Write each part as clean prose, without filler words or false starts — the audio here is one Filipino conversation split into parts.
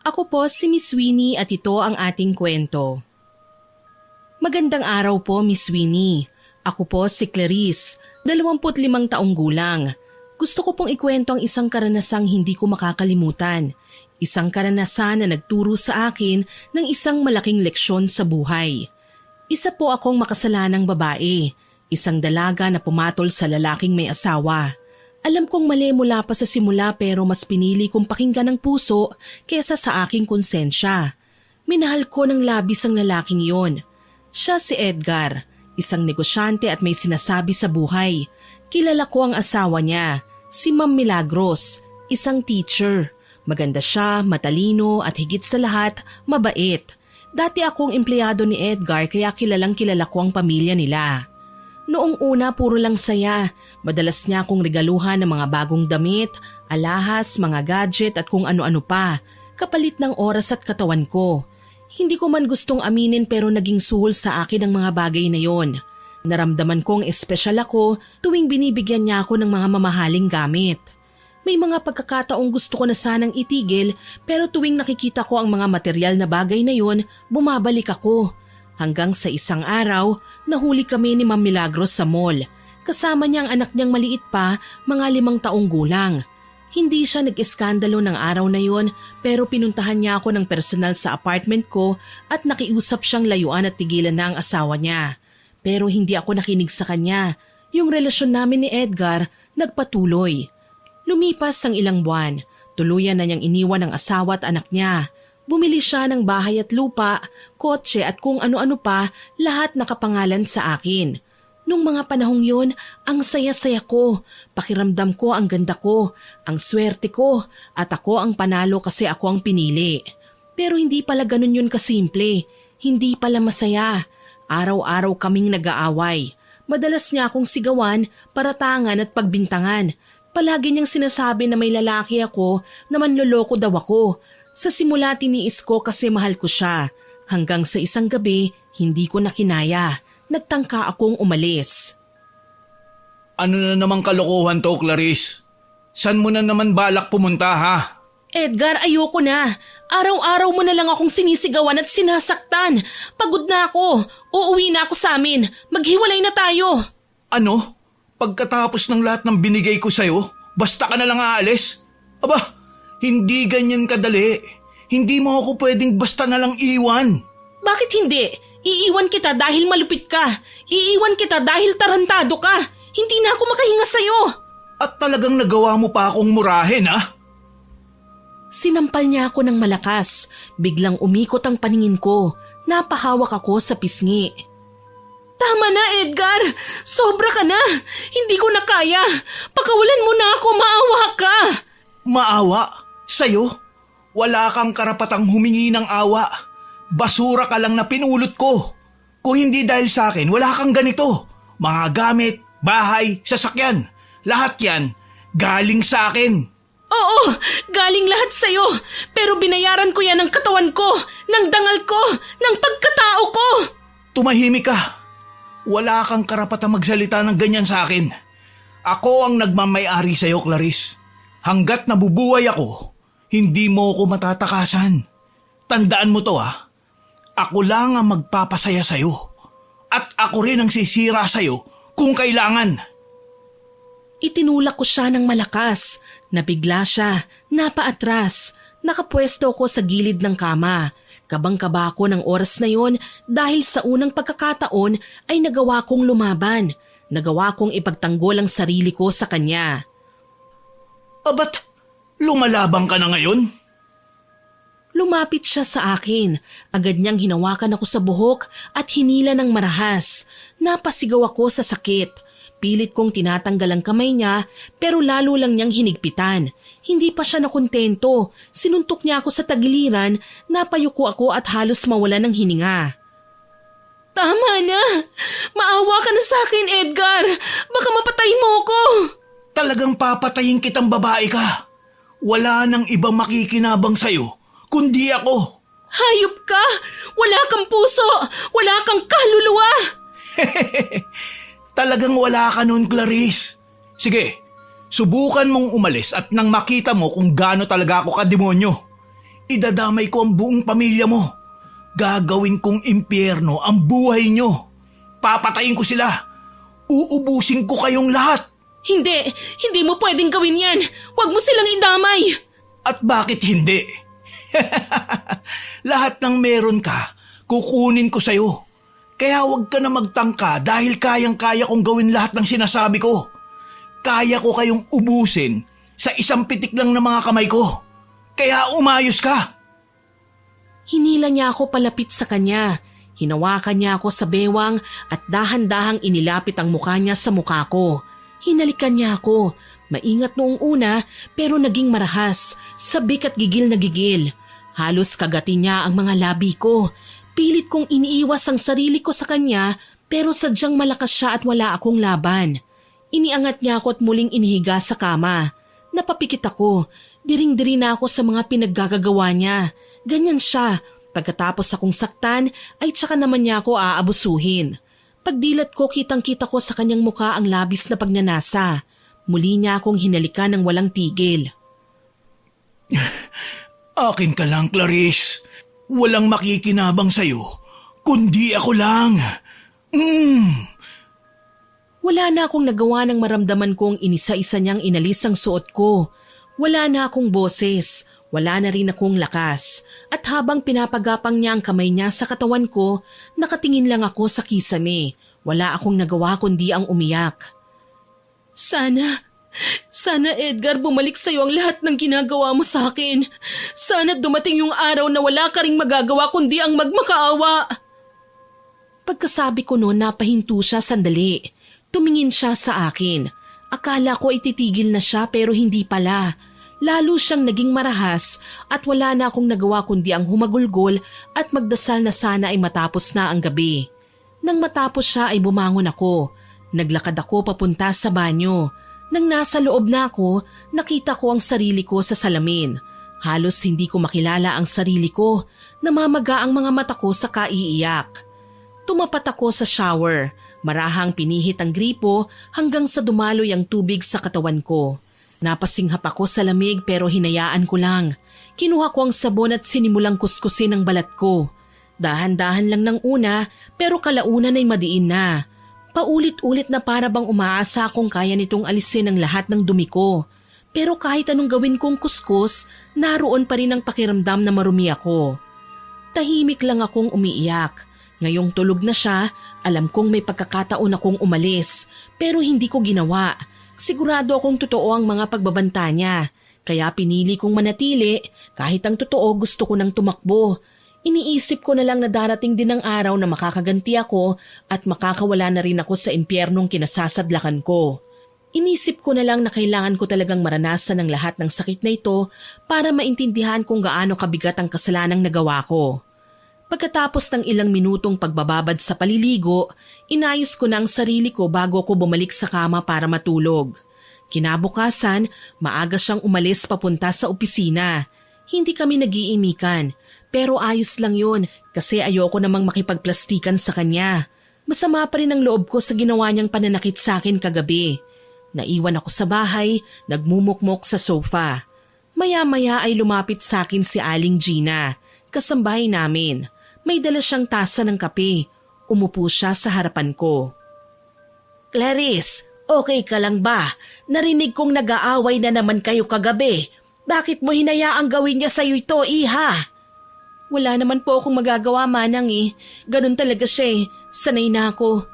Ako po si Miss Winnie at ito ang ating kwento. Magandang araw po, Miss Winnie. Ako po si Clarice, 25 taong gulang. Gusto ko pong ikwento ang isang karanasang hindi ko makakalimutan. Isang karanasan na nagturo sa akin ng isang malaking leksyon sa buhay. Isa po akong makasalanang babae, isang dalaga na pumatol sa lalaking may asawa. Alam kong mali mula pa sa simula pero mas pinili kong pakinggan ng puso kesa sa aking konsensya. Minahal ko ng labis ang lalaking iyon. Siya si Edgar, isang negosyante at may sinasabi sa buhay. Kilala ko ang asawa niya, si Ma'am Milagros, isang teacher. Maganda siya, matalino at higit sa lahat, mabait. Dati akong empleyado ni Edgar kaya kilalang kilala ko ang pamilya nila. Noong una puro lang saya, madalas niya akong regaluhan ng mga bagong damit, alahas, mga gadget at kung ano-ano pa, kapalit ng oras at katawan ko. Hindi ko man gustong aminin pero naging suhol sa akin ang mga bagay na yon. Naramdaman kong espesyal ako tuwing binibigyan niya ako ng mga mamahaling gamit. May mga pagkakataong gusto ko na sanang itigil pero tuwing nakikita ko ang mga material na bagay na yon, bumabalik ako. Hanggang sa isang araw, nahuli kami ni Ma'am Milagros sa mall. Kasama niya ang anak niyang maliit pa, mga 5 taong gulang. Hindi siya nag-iskandalo ng araw na yon pero pinuntahan niya ako ng personal sa apartment ko at nakiusap siyang layuan at tigilan na ang asawa niya. Pero hindi ako nakinig sa kanya. Yung relasyon namin ni Edgar nagpatuloy. Lumipas ang ilang buwan, tuluyan na niyang iniwan ang asawa at anak niya. Bumili siya ng bahay at lupa, kotse at kung ano-ano pa, lahat nakapangalan sa akin. Nung mga panahong yun, ang saya-saya ko. Pakiramdam ko ang ganda ko, ang swerte ko, at ako ang panalo kasi ako ang pinili. Pero hindi pala ganun yun kasimple. Hindi pala masaya. Araw-araw kaming nag-aaway. Madalas niya akong sigawan, paratangan at pagbintangan. Palagi niyang sinasabi na may lalaki ako na manloloko daw ako. Sa simula tiniis ko kasi mahal ko siya. Hanggang sa isang gabi, hindi ko na kinaya. Nagtangka akong umalis. Ano na namang kalokohan to, Clarice? San mo na naman balak pumunta, ha? Edgar, ayoko na. Araw-araw mo na lang akong sinisigawan at sinasaktan. Pagod na ako. Uuwi na ako sa amin. Maghiwalay na tayo. Ano? Pagkatapos ng lahat ng binigay ko sa'yo, basta ka na lang aalis? Aba, hindi ganyan kadali. Hindi mo ako pwedeng basta na lang iwan. Bakit hindi? Iiwan kita dahil malupit ka. Iiwan kita dahil tarantado ka. Hindi na ako makahinga sa'yo. At talagang nagawa mo pa akong murahin, ha? Sinampal niya ako ng malakas. Biglang umikot ang paningin ko. Napahawak ako sa pisngi. Tama na, Edgar. Sobra ka na. Hindi ko na kaya. Pakawalan mo na ako, maawa ka. Maawa? Sa'yo? Wala kang karapatang humingi ng awa. Basura ka lang na pinulot ko. Kung hindi dahil sa akin, wala kang ganito. Mga gamit, bahay, sasakyan. Lahat yan, galing sa akin. Oo, galing lahat sa'yo. Pero binayaran ko yan ng katawan ko, ng dangal ko, ng pagkatao ko. Tumahimik ka. Wala kang karapatang magsalita ng ganyan sa akin. Ako ang nagmamay-ari sa'yo, Clarice. Hanggat nabubuhay ako, hindi mo ako matatakasan. Tandaan mo to, ha. Ako lang ang magpapasaya sa'yo. At ako rin ang sisira sa'yo kung kailangan. Itinulak ko siya ng malakas. Nabigla siya, napaatras. Nakapwesto ko sa gilid ng kama. Kabang-kaba ako ng oras na yon dahil sa unang pagkakataon ay nagawa kong lumaban. Nagawa kong ipagtanggol ang sarili ko sa kanya. Ba't lumalabang ka na ngayon? Lumapit siya sa akin. Agad niyang hinawakan ako sa buhok at hinila ng marahas. Napasigaw ako sa sakit. Pilit kong tinatanggal ang kamay niya pero lalo lang niyang hinigpitan. Hindi pa siya nakontento. Sinuntok niya ako sa tagiliran, napayuko ako at halos mawala ng hininga. Tama na! Maawa ka na sa akin, Edgar! Baka mapatay mo ko! Talagang papatayin kitang babae ka. Wala nang ibang makikinabang sa'yo, kundi ako. Hayop ka! Wala kang puso! Wala kang kaluluwa! Talagang wala ka nun, Clarice. Sige, subukan mong umalis at nang makita mo kung gaano talaga ako kademonyo. Idadamay ko ang buong pamilya mo. Gagawin kong impyerno ang buhay nyo. Papatayin ko sila. Uubusin ko kayong lahat. Hindi! Hindi mo pwedeng gawin yan! Huwag mo silang idamay! At bakit hindi? Lahat ng meron ka, kukunin ko sa'yo. Kaya huwag ka na magtangka dahil kayang-kaya kong gawin lahat ng sinasabi ko. Kaya ko kayong ubusin sa isang pitik lang ng mga kamay ko. Kaya umayos ka. Hinila niya ako palapit sa kanya. Hinawakan niya ako sa bewang at dahan-dahang inilapit ang mukha niya sa mukha ko. Hinalikan niya ako. Maingat noong una pero naging marahas, sabik at gigil na gigil. Halos kagatin niya ang mga labi ko. Pilit kong iniiwas ang sarili ko sa kanya pero sadyang malakas siya at wala akong laban. Iniangat niya ako at muling inihiga sa kama. Napapikit ako. Diring-diri na ako sa mga pinaggagawa niya. Ganyan siya. Pagkatapos akong saktan ay tsaka naman niya ako aabusuhin. Pagdilat ko kitang-kita ko sa kanyang mukha ang labis na pagnanasa. Muli niya akong hinalikan ng walang tigil. Akin ka lang, Clarice. Walang makikinabang sa'yo, kundi ako lang. Wala na akong nagawa ng maramdaman kong inisa-isa niyang inalis ang suot ko. Wala na akong boses, wala na rin akong lakas. At habang pinapagapang niya ang kamay niya sa katawan ko, nakatingin lang ako sa kisame. Wala akong nagawa kundi ang umiyak. Sana Edgar, bumalik sa'yo ang lahat ng ginagawa mo sa akin. Sana dumating yung araw na wala ka ring magagawa kundi ang magmakaawa. Pagkasabi ko noon, napahinto siya sandali. Tumingin siya sa akin. Akala ko ititigil na siya pero hindi pala. Lalo siyang naging marahas at wala na akong nagawa kundi ang humagulgol at magdasal na sana ay matapos na ang gabi. Nang matapos siya ay bumangon ako. Naglakad ako papunta sa banyo. Nang nasa loob na ako, nakita ko ang sarili ko sa salamin. Halos hindi ko makilala ang sarili ko. Namamaga ang mga mata ko sa kaiiyak. Tumapat ako sa shower. Marahang pinihit ang gripo hanggang sa dumaloy ang tubig sa katawan ko. Napasinghap ako sa lamig pero hinayaan ko lang. Kinuha ko ang sabon at sinimulang kuskusin ang balat ko. Dahan-dahan lang ng una pero kalaunan ay madiin na. Paulit-ulit na para bang umaasa akong kaya nitong alisin ang lahat ng dumi ko. Pero kahit anong gawin kong kuskus, naroon pa rin ang pakiramdam na marumi ako. Tahimik lang akong umiiyak. Ngayong tulog na siya, alam kong may pagkakataon akong umalis, pero hindi ko ginawa. Sigurado akong totoo ang mga pagbabanta niya, kaya pinili kong manatili kahit ang totoo gusto ko nang tumakbo. Iniisip ko na lang na darating din ang araw na makakaganti ako at makakawala na rin ako sa impyernong kinasasadlakan ko. Inisip ko na lang na kailangan ko talagang maranasan ang lahat ng sakit na ito para maintindihan kung gaano kabigat ang kasalanang nagawa ko. Pagkatapos ng ilang minutong pagbababad sa paliligo, inayos ko na ang sarili ko bago ako bumalik sa kama para matulog. Kinabukasan, maaga siyang umalis papunta sa opisina. Hindi kami nag-iimikan, pero ayos lang yun kasi ayoko namang makipagplastikan sa kanya. Masama pa rin ang loob ko sa ginawa niyang pananakit sa akin kagabi. Naiwan ako sa bahay, nagmumukmok sa sofa. Maya-maya ay lumapit sa akin si Aling Gina, kasambahay namin. May dala siyang tasa ng kape. Umupo siya sa harapan ko. Clarice, okay ka lang ba? Narinig kong nag-aaway na naman kayo kagabi. Bakit mo hinayaang gawin niya sa'yo ito, iha? Wala naman po akong magagawa, Manang eh. Ganun talaga siya eh. Sanay na ako.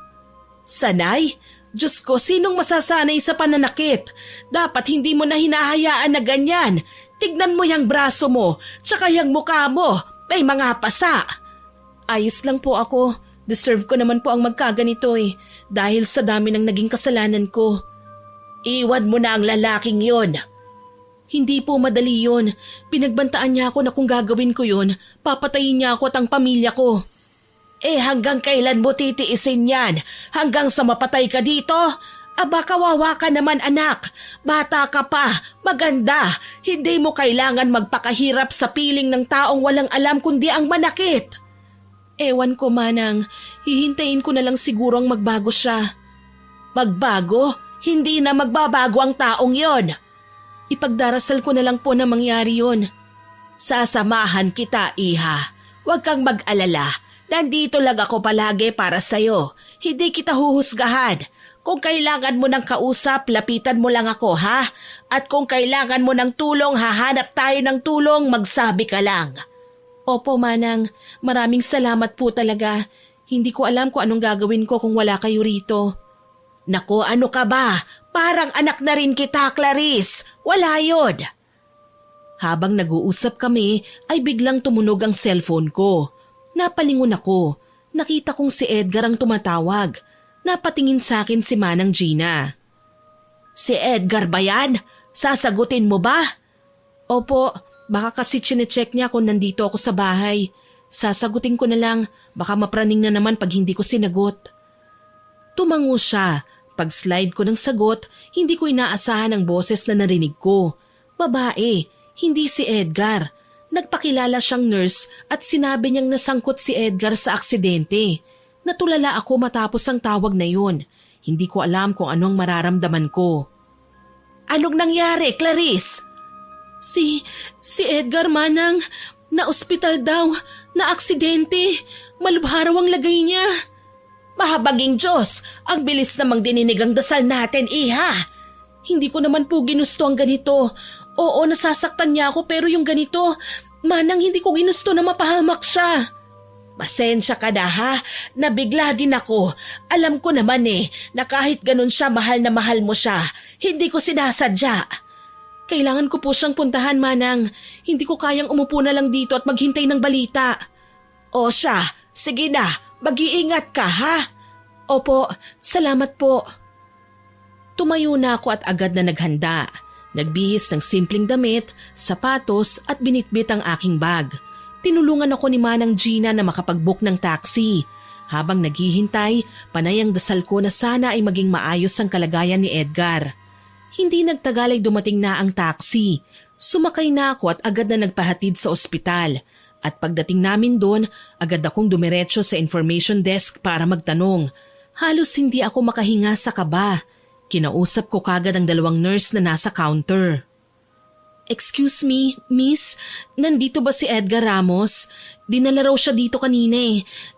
Sanay? Diyos ko, sinong masasanay sa pananakit? Dapat hindi mo na hinahayaan na ganyan. Tignan mo yung braso mo, tsaka yung mukha mo. May mga pasa. Ayos lang po ako. Deserve ko naman po ang magkaganito eh. Dahil sa dami ng naging kasalanan ko. Iwan mo na ang lalaking yon. Hindi po madali yun. Pinagbantaan niya ako na kung gagawin ko yun, papatayin niya ako at ang pamilya ko. Eh hanggang kailan mo titiisin yan? Hanggang sa mapatay ka dito? Aba kawawa ka naman anak. Bata ka pa, maganda. Hindi mo kailangan magpakahirap sa piling ng taong walang alam kundi ang manakit. Ewan ko Manang, hihintayin ko na lang siguro ang magbago siya. Magbago? Hindi na magbabago ang taong yon. Ipagdarasal ko na lang po na mangyari yon. Sasamahan kita, iha. Huwag kang mag-alala. Nandito lang ako palagi para sa'yo. Hindi kita huhusgahan. Kung kailangan mo ng kausap, lapitan mo lang ako, ha? At kung kailangan mo ng tulong, hahanap tayo ng tulong, magsabi ka lang. Opo, Manang. Maraming salamat po talaga. Hindi ko alam kung anong gagawin ko kung wala kayo rito. Naku, ano ka ba? Parang anak na rin kita, Clarice. Wala yun. Habang nag-uusap kami, ay biglang tumunog ang cellphone ko. Napalingon ako. Nakita kong si Edgar ang tumatawag. Napatingin sa akin si Manang Gina. Si Edgar ba yan? Sasagutin mo ba? Opo, baka kasi chinecheck niya kung nandito ako sa bahay. Sasagutin ko na lang, baka mapraning na naman pag hindi ko sinagot. Tumango siya. Pag-slide ko ng sagot, hindi ko inaasahan ang boses na narinig ko. Babae, hindi si Edgar. Nagpakilala siyang nurse at sinabi niyang nasangkot si Edgar sa aksidente. Natulala ako matapos ang tawag na yun. Hindi ko alam kung anong mararamdaman ko. Anong nangyari, Clarice? Si Edgar, Manang, na-ospital daw, na-aksidente. Malubharaw ang lagay niya. Mahabaging Diyos, ang bilis namang dininig ang dasal natin, iha. Hindi ko naman po ginusto ang ganito. Oo, nasasaktan niya ako pero yung ganito, Manang, hindi ko ginusto na mapahamak siya. Pasensya ka na, ha? Nabigla din ako. Alam ko naman na kahit ganun siya, mahal na mahal mo siya. Hindi ko sinasadya. Kailangan ko po siyang puntahan, Manang. Hindi ko kayang umupo na lang dito at maghintay ng balita. O siya, sige na, mag-iingat ka, ha? Opo, salamat po. Tumayo na ako at agad na naghanda. Nagbihis ng simpleng damit, sapatos at binitbit ang aking bag. Tinulungan ako ni Manang Gina na makapag-book ng taxi. Habang naghihintay, panay ang dasal ko na sana ay maging maayos ang kalagayan ni Edgar. Hindi nagtagal ay dumating na ang taxi. Sumakay na ako at agad na nagpahatid sa ospital. At pagdating namin doon, agad akong dumiretso sa information desk para magtanong. Halos hindi ako makahinga sa kaba. Kinausap ko kagad ang 2 nurse na nasa counter. Excuse me, miss, nandito ba si Edgar Ramos? Dinala raw siya dito kanina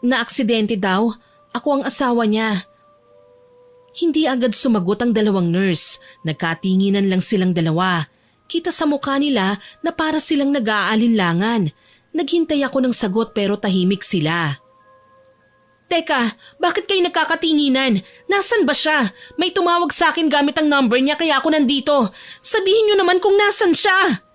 Na-aksidente daw. Ako ang asawa niya. Hindi agad sumagot ang 2 nurse. Nagkatinginan lang silang 2. Kita sa mukha nila na para silang nag-aalinlangan. Naghintay ako ng sagot pero tahimik sila. Teka, bakit kayo nagkakatinginan? Nasaan ba siya? May tumawag sa akin gamit ang number niya kaya ako nandito. Sabihin niyo naman kung nasan siya.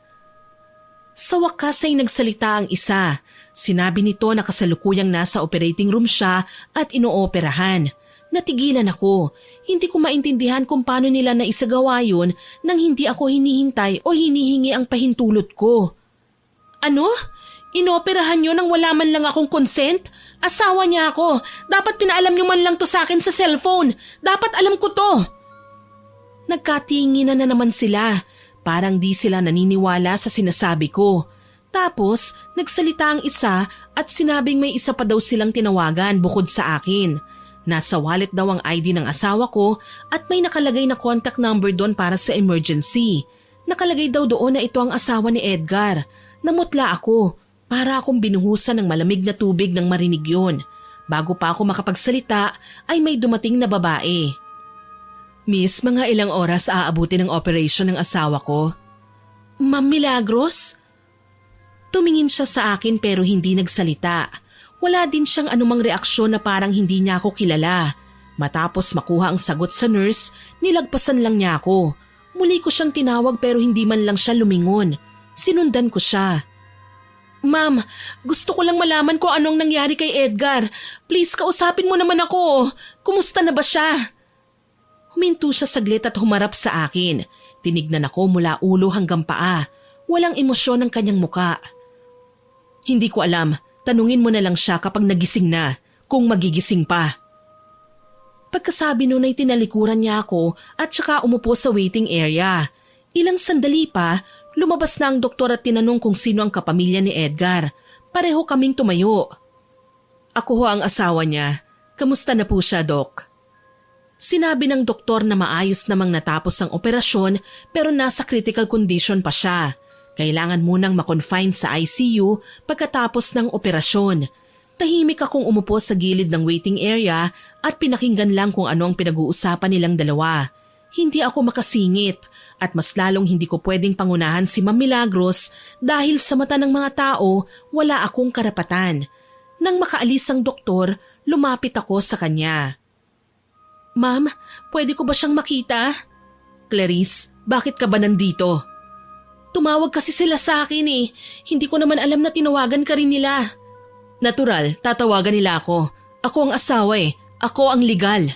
Sa wakas ay nagsalita ang isa. Sinabi nito na kasalukuyang nasa operating room siya at inooperahan. Natigilan ako. Hindi ko maintindihan kung paano nila naisagawa yun nang hindi ako hinihintay o hinihingi ang pahintulot ko. Ano? Inoperahan niyo nang wala man lang akong consent? Asawa niya ako. Dapat pinaalam niyo man lang to sa akin sa cellphone. Dapat alam ko to. Nagkatinginan na naman sila. Parang di sila naniniwala sa sinasabi ko. Tapos, nagsalita ang isa at sinabing may isa pa daw silang tinawagan bukod sa akin. Nasa wallet daw ang ID ng asawa ko at may nakalagay na contact number doon para sa emergency. Nakalagay daw doon na ito ang asawa ni Edgar. Namutla ako. Para akong binuhusan ng malamig na tubig nang marinig yun. Bago pa ako makapagsalita ay may dumating na babae. Miss, mga ilang oras aabutin ang operation ng asawa ko. Ma'am Milagros? Tumingin siya sa akin pero hindi nagsalita. Wala din siyang anumang reaksyon na parang hindi niya ako kilala. Matapos makuha ang sagot sa nurse, nilagpasan lang niya ako. Muli ko siyang tinawag pero hindi man lang siya lumingon. Sinundan ko siya. Ma'am, gusto ko lang malaman kung anong nangyari kay Edgar. Please, kausapin mo naman ako. Kumusta na ba siya? Huminto siya saglit at humarap sa akin. Tinignan ako mula ulo hanggang paa. Walang emosyon ang kanyang muka. Hindi ko alam. Tanungin mo na lang siya kapag nagising na, kung magigising pa. Pagkasabi nun ay tinalikuran niya ako at saka umupo sa waiting area. Ilang sandali pa, lumabas na ang doktor at tinanong kung sino ang kapamilya ni Edgar. Pareho kaming tumayo. Ako ho ang asawa niya. Kamusta na po siya, Dok? Sinabi ng doktor na maayos namang natapos ang operasyon pero nasa critical condition pa siya. Kailangan munang makonfine sa ICU pagkatapos ng operasyon. Tahimik akong umupo sa gilid ng waiting area at pinakinggan lang kung ano ang pinag-uusapan nilang dalawa. Hindi ako makasingit at mas lalong hindi ko pwedeng pangunahan si Ma'am Milagros dahil sa mata ng mga tao wala akong karapatan. Nang makaalis ang doktor, lumapit ako sa kanya. Ma'am, pwede ko ba siyang makita? Clarice, bakit ka ba nandito? Tumawag kasi sila sa akin eh. Hindi ko naman alam na tinawagan ka rin nila. Natural, tatawagan nila ako. Ako ang asawa eh. Ako ang legal.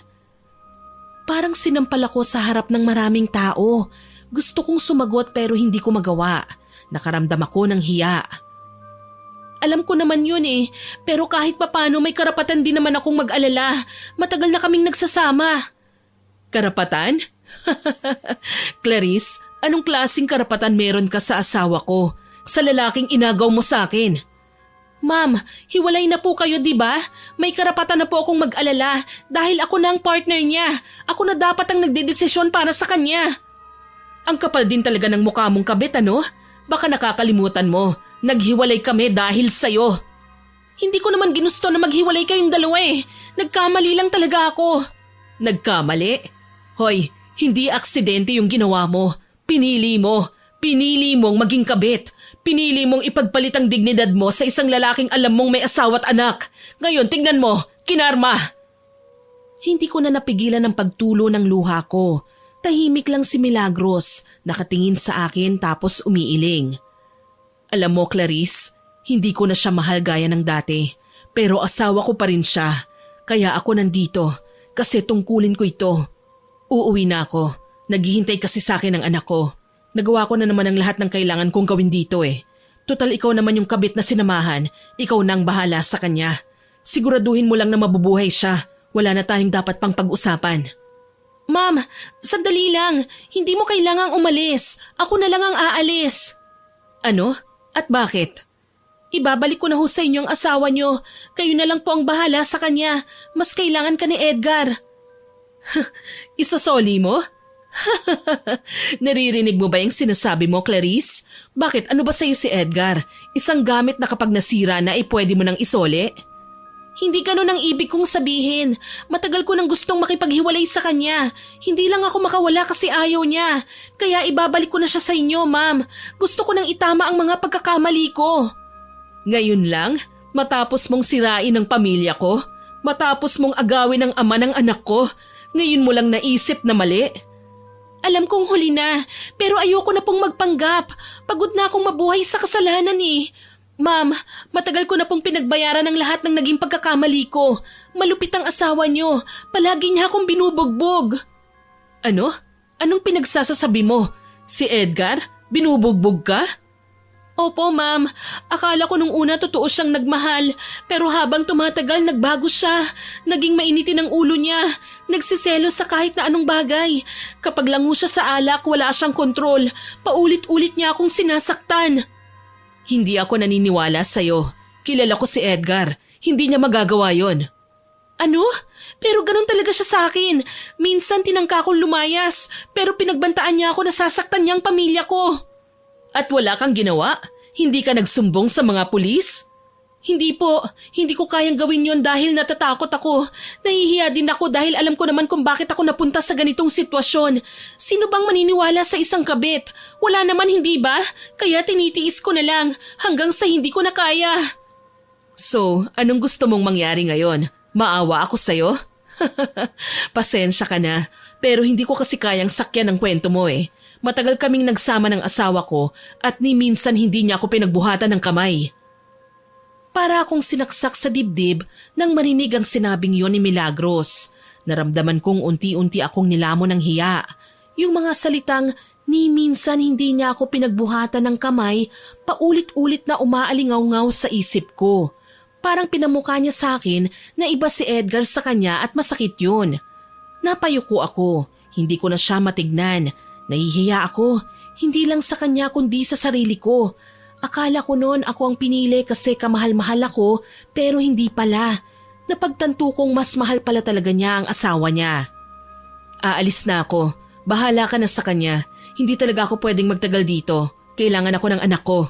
Parang sinampal ako sa harap ng maraming tao. Gusto kong sumagot pero hindi ko magawa. Nakaramdam ako ng hiya. Alam ko naman yun eh. Pero kahit papano may karapatan din naman akong mag-alala. Matagal na kaming nagsasama. Karapatan? Clarice, anong klaseng karapatan meron ka sa asawa ko? Sa lalaking inagaw mo sa akin? Ma'am, hiwalay na po kayo, di ba? May karapatan na po akong mag-alala dahil ako na ang partner niya. Ako na dapat ang nagdedesisyon para sa kanya. Ang kapal din talaga ng mukha mong kabit, ano? Baka nakakalimutan mo. Naghiwalay kami dahil sa'yo. Hindi ko naman ginusto na maghiwalay kayong dalawa eh. Nagkamali lang talaga ako. Nagkamali? Hoy, hindi aksidente yung ginawa mo. Pinili mo. Pinili mong maging kabit. Pinili mong ipagpalit ang dignidad mo sa isang lalaking alam mong may asawa at anak. Ngayon, tignan mo, kinarma. Hindi ko na napigilan ang pagtulo ng luha ko. Tahimik lang si Milagros, nakatingin sa akin tapos umiiling. Alam mo, Clarice, hindi ko na siya mahal gaya ng dati. Pero asawa ko pa rin siya. Kaya ako nandito, kasi tungkulin ko ito. Uuwi na ako. Naghihintay kasi sa akin ang anak ko. Nagawa ko na naman ang lahat ng kailangan kong gawin dito eh. Total ikaw naman yung kabit na sinamahan, ikaw na ang bahala sa kanya. Siguraduhin mo lang na mabubuhay siya. Wala na tayong dapat pang pag-usapan. Ma'am, sandali lang. Hindi mo kailangang umalis. Ako na lang ang aalis. Ano? At bakit? Ibabalik ko na ho sa inyo ang asawa niyo. Kayo na lang po ang bahala sa kanya. Mas kailangan ka ni Edgar. Isosoli mo? Naririnig mo ba yung sinasabi mo, Clarice? Bakit? Ano ba sa'yo si Edgar? Isang gamit na kapag nasira na ay pwede mo nang isole? Hindi ganun ang ibig kong sabihin. Matagal ko nang gustong makipaghiwalay sa kanya. Hindi lang ako makawala kasi ayaw niya. Kaya ibabalik ko na siya sa inyo, ma'am. Gusto ko nang itama ang mga pagkakamali ko. Ngayon lang? Matapos mong sirain ang pamilya ko? Matapos mong agawin ang ama ng anak ko? Ngayon mo lang naisip na mali? Alam kong huli na, pero ayoko na pong magpanggap. Pagod na akong mabuhay sa kasalanan eh. Ma'am, matagal ko na pong pinagbayaran ng lahat ng naging pagkakamali ko. Malupit ang asawa niyo. Palagi niya akong binubugbog. Ano? Anong pinagsasasabi mo? Si Edgar? Binubugbog ka? Opo, ma'am. Akala ko nung una totoo siyang nagmahal. Pero habang tumatagal, nagbago siya. Naging mainitin ang ulo niya. Nagsiselo sa kahit na anong bagay. Kapag lango siya sa alak, wala siyang kontrol. Paulit-ulit niya akong sinasaktan. Hindi ako naniniwala sa'yo. Kilala ko si Edgar. Hindi niya magagawa yon. Ano? Pero ganun talaga siya sa akin. Minsan tinangka akong lumayas. Pero pinagbantaan niya ako na sasaktan niya ang pamilya ko. At wala kang ginawa? Hindi ka nagsumbong sa mga pulis? Hindi po. Hindi ko kayang gawin yon dahil natatakot ako. Nahihiya din ako dahil alam ko naman kung bakit ako napunta sa ganitong sitwasyon. Sino bang maniniwala sa isang kabit? Wala naman, hindi ba? Kaya tinitiis ko na lang hanggang sa hindi ko na kaya. So, anong gusto mong mangyari ngayon? Maawa ako sa'yo? Pasensya ka na. Pero hindi ko kasi kayang sakyan ang kwento mo eh. Matagal kaming nagsama ng asawa ko at ni minsan hindi niya ako pinagbuhatan ng kamay. Para akong sinaksak sa dibdib nang marinig ang sinabing yon ni Milagros. Naramdaman kong unti-unti akong nilamon ng hiya. Yung mga salitang ni minsan hindi niya ako pinagbuhatan ng kamay, paulit-ulit na umaalingaw-ngaw sa isip ko. Parang pinamukha niya sa akin na iba si Edgar sa kanya at masakit yun. Napayuko ako, hindi ko na siya matignan. Nahihiya ako, hindi lang sa kanya kundi sa sarili ko. Akala ko noon ako ang pinili kasi kamahal-mahal ako pero hindi pala. Napagtanto kong mas mahal pala talaga niya ang asawa niya. Aalis na ako. Bahala ka na sa kanya. Hindi talaga ako pwedeng magtagal dito. Kailangan ako ng anak ko.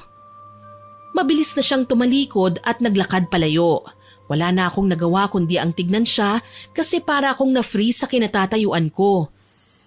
Mabilis na siyang tumalikod at naglakad palayo. Wala na akong nagawa kundi ang tignan siya kasi para akong na-freeze sa kinatatayuan ko.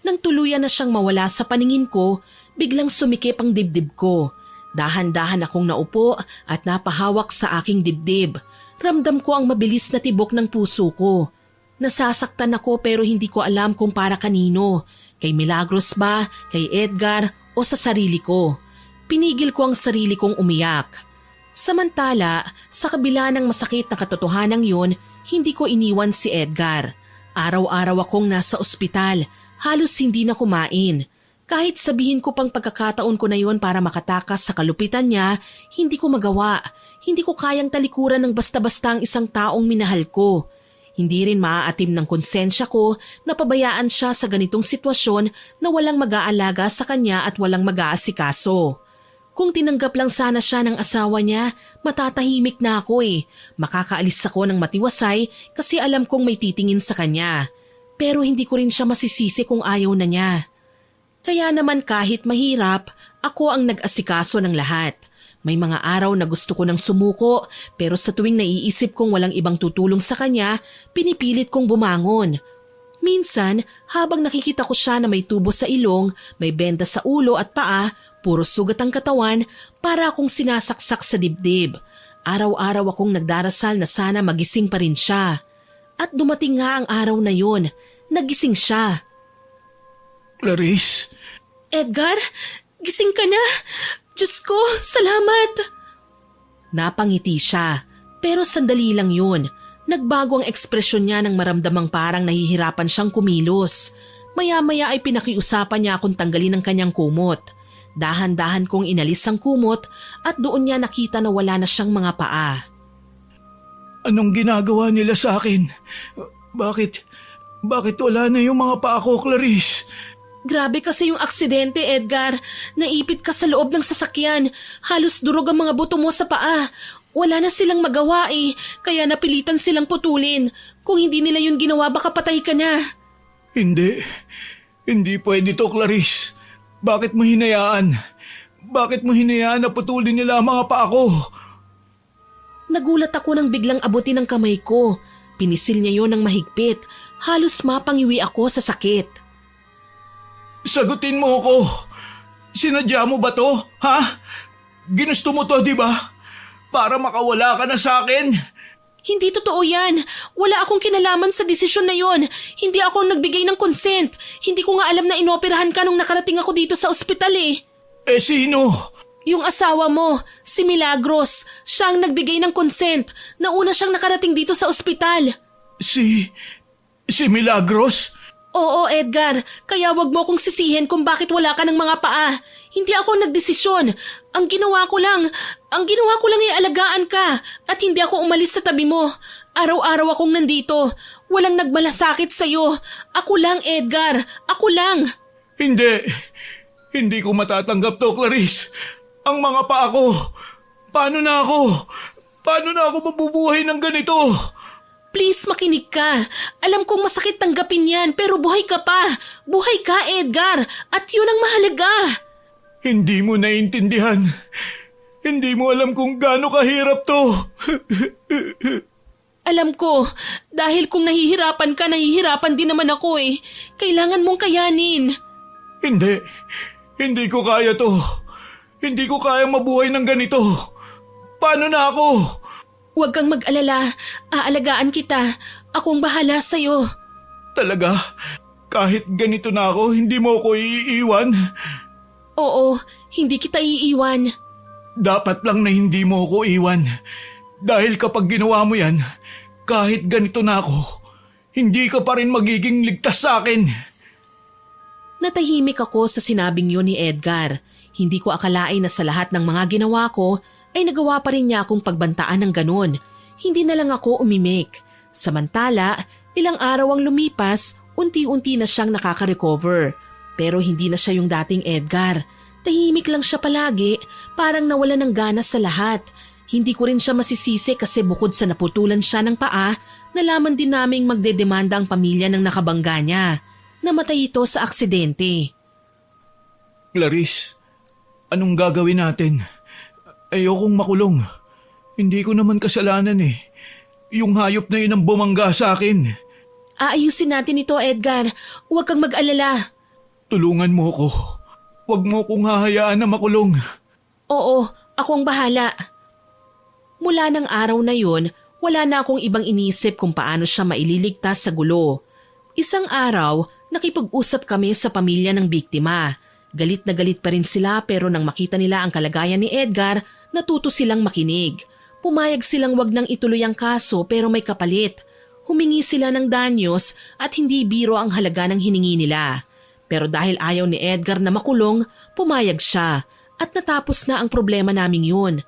Nang tuluyan na siyang mawala sa paningin ko, biglang sumikip ang dibdib ko. Dahan-dahan akong naupo at napahawak sa aking dibdib. Ramdam ko ang mabilis na tibok ng puso ko. Nasasaktan ako pero hindi ko alam kung para kanino. Kay Milagros ba, kay Edgar o sa sarili ko. Pinigil ko ang sarili kong umiyak. Samantala, sa kabila ng masakit na katotohanan yun, hindi ko iniwan si Edgar. Araw-araw akong nasa ospital, halos hindi na kumain. Kahit sabihin ko pang pagkakataon ko na yon para makatakas sa kalupitan niya, hindi ko magawa. Hindi ko kayang talikuran ng basta-basta ang isang taong minahal ko. Hindi rin maaatim ng konsensya ko na pabayaan siya sa ganitong sitwasyon na walang mag-aalaga sa kanya at walang mag-aasikaso. Kung tinanggap lang sana siya ng asawa niya, matatahimik na ako eh. Makakaalis ako ng matiwasay kasi alam kong may titingin sa kanya. Pero hindi ko rin siya masisisi kung ayaw na niya. Kaya naman kahit mahirap, ako ang nag-asikaso ng lahat. May mga araw na gusto ko nang sumuko pero sa tuwing naiisip kong walang ibang tutulong sa kanya, pinipilit kong bumangon. Minsan, habang nakikita ko siya na may tubo sa ilong, may benda sa ulo at paa, puro sugat ang katawan, para akong sinasaksak sa dibdib. Araw-araw akong nagdarasal na sana magising pa rin siya. At dumating nga ang araw na yon, nagising siya. Clarice? Edgar, gising ka na. Diyos ko, salamat. Napangiti siya, pero sandali lang yun. Nagbago ang ekspresyon niya nang maramdamang parang nahihirapan siyang kumilos. Maya-maya ay pinakiusapan niya akong tanggalin ang kanyang kumot. Dahan-dahan kong inalis ang kumot at doon niya nakita na wala na siyang mga paa. Anong ginagawa nila sa akin? Bakit wala na yung mga paa ko, Clarice? Grabe kasi yung aksidente, Edgar. Naipit ka sa loob ng sasakyan. Halos durog ang mga buto mo sa paa. Wala na silang magawa eh, kaya napilitan silang putulin. Kung hindi nila yun ginawa, baka patay ka na. Hindi pwede to, Clarice. Bakit mo hinayaan? Bakit mo hinayaan na putulin nila ang mga paa ko? Nagulat ako nang biglang abutin ng kamay ko. Pinisil niya yon ng mahigpit. Halos mapangiwi ako sa sakit. Sagutin mo ako. Sinadya mo ba to? Ha? Ginusto mo to, di ba? Para makawala ka na sa akin? Hindi totoo yan. Wala akong kinalaman sa desisyon na yon. Hindi ako nagbigay ng consent. Hindi ko nga alam na inoperahan ka nung nakarating ako dito sa ospital eh. Eh sino? Yung asawa mo, si Milagros. Siya ang nagbigay ng consent. Nauna siyang nakarating dito sa ospital. Si Milagros? Oo, Edgar. Kaya wag mo akong sisihin kung bakit wala ka ng mga paa. Hindi ako nagdesisyon. Ang ginawa ko lang ay alagaan ka at hindi ako umalis sa tabi mo. Araw-araw akong nandito. Walang nagmalasakit sa'yo. Ako lang, Edgar. Ako lang. Hindi ko matatanggap to, Clarice. Ang mga paa ko. Paano na ako mabubuhay ng ganito? Please, makinig ka. Alam kong masakit tanggapin yan, pero buhay ka pa. Buhay ka, Edgar. At yun ang mahalaga. Hindi mo naiintindihan. Hindi mo alam kung gaano kahirap to. Alam ko. Dahil kung nahihirapan ka, nahihirapan din naman ako eh. Kailangan mong kayanin. Hindi ko kaya to. Hindi ko kaya mabuhay ng ganito. Paano na ako? Huwag kang mag-alala. Aalagaan kita. Akong bahala sa'yo. Talaga? Kahit ganito na ako, hindi mo ako iiwan? Oo, hindi kita iiwan. Dapat lang na hindi mo ako iwan. Dahil kapag ginawa mo yan, kahit ganito na ako, hindi ka pa rin magiging ligtas sa akin. Natahimik ako sa sinabing yun ni Edgar. Hindi ko akalain na sa lahat ng mga ginawa ko, ay nagawa pa rin niya akong pagbantaan ng ganun. Hindi na lang ako umimik. Samantala, ilang araw ang lumipas, unti-unti na siyang nakaka-recover. Pero hindi na siya yung dating Edgar. Tahimik lang siya palagi, parang nawala ng gana sa lahat. Hindi ko rin siya masisisi kasi bukod sa naputulan siya ng paa, nalaman din naming magdedemanda ang pamilya ng nakabangga niya. Namatay ito sa aksidente. Clarice, Anong gagawin natin? Ayokong makulong. Hindi ko naman kasalanan eh. Yung hayop na yun ang bumangga sa akin. Aayusin natin ito, Edgar. Huwag kang mag-alala. Tulungan mo ko. Huwag mo kong hahayaan na makulong. Oo, ako ang bahala. Mula ng araw na yun, wala na akong ibang inisip kung paano siya maililigtas sa gulo. Isang araw, nakipag-usap kami sa pamilya ng biktima. Galit na galit pa rin sila pero nang makita nila ang kalagayan ni Edgar, natuto silang makinig. Pumayag silang wag nang ituloy ang kaso pero may kapalit. Humingi sila ng danyos at hindi biro ang halaga ng hiningi nila. Pero dahil ayaw ni Edgar na makulong, pumayag siya at natapos na ang problema naming yun.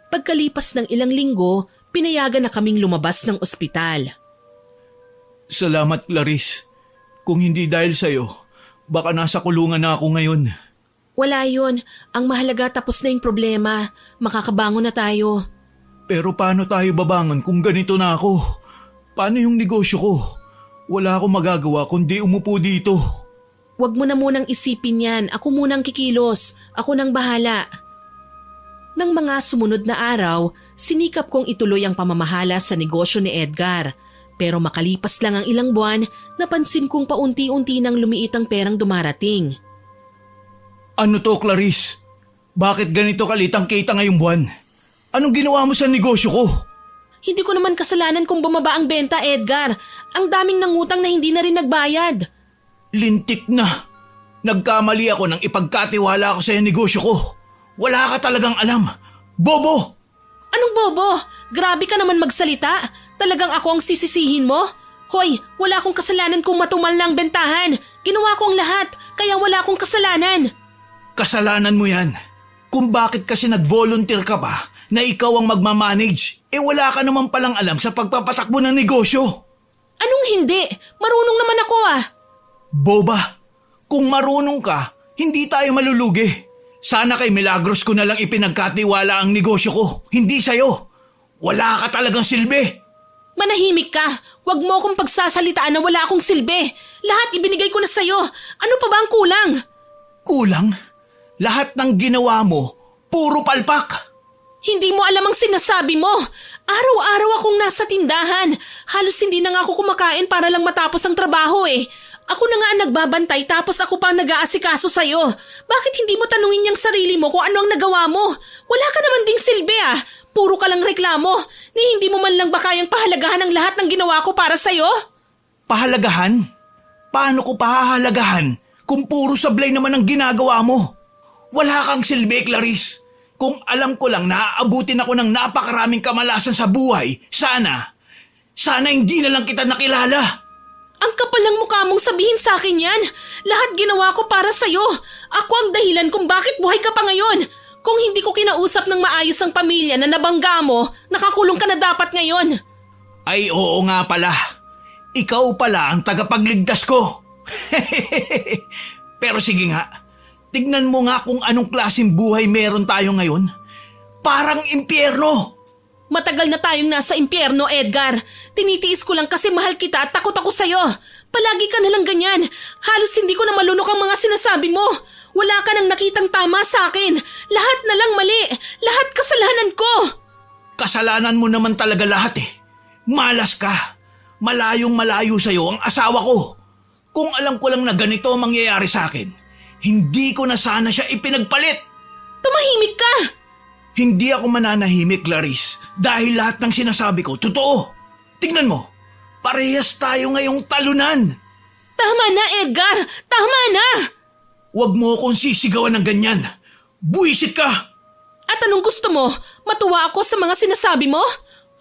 Pagkalipas ng ilang linggo, pinayagan na kaming lumabas ng ospital. Salamat, Clarice. Kung hindi dahil sa'yo, baka nasa kulungan na ako ngayon. Wala yun. Ang mahalaga tapos na yung problema. Makakabangon na tayo. Pero paano tayo babangon kung ganito na ako? Paano yung negosyo ko? Wala akong magagawa kundi umupo dito. Huwag mo na munang isipin yan. Ako munang kikilos. Ako nang bahala. Nang mga sumunod na araw, sinikap kong ituloy ang pamamahala sa negosyo ni Edgar. Pero makalipas lang ang ilang buwan, napansin kong paunti-unti nang lumiit ang perang dumarating. Ano to, Clarice? Bakit ganito kalit ang kita ngayong buwan? Anong ginawa mo sa negosyo ko? Hindi ko naman kasalanan kung bumaba ang benta, Edgar. Ang daming nangutang na hindi na rin nagbayad. Lintik na. Nagkamali ako nang ipagkatiwala ko sa negosyo ko. Wala ka talagang alam. Bobo! Anong bobo? Grabe ka naman magsalita. Talagang ako ang sisisihin mo? Hoy, wala akong kasalanan kung matumal na ang bentahan. Ginawa ko ang lahat, kaya wala akong kasalanan. Kasalanan mo yan. Kung bakit kasi nag-volunteer ka pa na ikaw ang magmamanage, wala ka naman palang alam sa pagpapatakbo ng negosyo. Anong hindi? Marunong naman ako ah. Boba, kung marunong ka, hindi tayo malulugi. Sana kay Milagros ko na lang ipinagkatiwala ang negosyo ko, hindi sa'yo. Wala ka talagang silbi. Manahimik ka. Huwag mo akong pagsasalitaan na wala akong silbi. Lahat ibinigay ko na sa'yo. Ano pa ba ang kulang? Kulang? Lahat ng ginawa mo, puro palpak. Hindi mo alam ang sinasabi mo. Araw-araw akong nasa tindahan. Halos hindi na nga ako kumakain para lang matapos ang trabaho eh. Ako na nga ang nagbabantay tapos ako pa ang nag-aasikaso sa'yo. Bakit hindi mo tanungin yung sarili mo kung ano ang nagawa mo? Wala ka naman ding silbi ah. Puro ka lang reklamo. Ni hindi mo man lang ba kayang pahalagahan ang lahat ng ginawa ko para sa'yo? Pahalagahan? Paano ko pahahalagahan kung puro sablay naman ang ginagawa mo? Wala kang silbi, Clarice. Kung alam ko lang na aabutin ako ng napakaraming kamalasan sa buhay, sana hindi na lang kita nakilala. Ang kapal ng mukha mong sabihin sa akin yan. Lahat ginawa ko para sa'yo. Ako ang dahilan kung bakit buhay ka pa ngayon. Kung hindi ko kinausap ng maayos ang pamilya na nabangga mo, nakakulong ka na dapat ngayon. Ay oo nga pala. Ikaw pala ang tagapagligtas ko. Pero sige nga, tignan mo nga kung anong klaseng buhay meron tayo ngayon. Parang impyerno. Matagal na tayong nasa impyerno, Edgar. Tinitiis ko lang kasi mahal kita at takot ako sa'yo. Palagi ka nalang ganyan. Halos hindi ko na malunok ang mga sinasabi mo. Wala ka nang nakitang tama sa akin. Lahat na lang mali. Lahat kasalanan ko. Kasalanan mo naman talaga lahat eh. Malas ka. Malayong malayo sa'yo ang asawa ko. Kung alam ko lang na ganito ang mangyayari sa akin, hindi ko na sana siya ipinagpalit. Tumahimik ka. Hindi ako mananahimik, Clarice, dahil lahat ng sinasabi ko, totoo. Tignan mo, parehas tayo ngayong talunan. Tama na, Edgar. Tama na. Huwag mo akong sisigawan ng ganyan. Buwisit ka. At anong gusto mo? Matuwa ako sa mga sinasabi mo?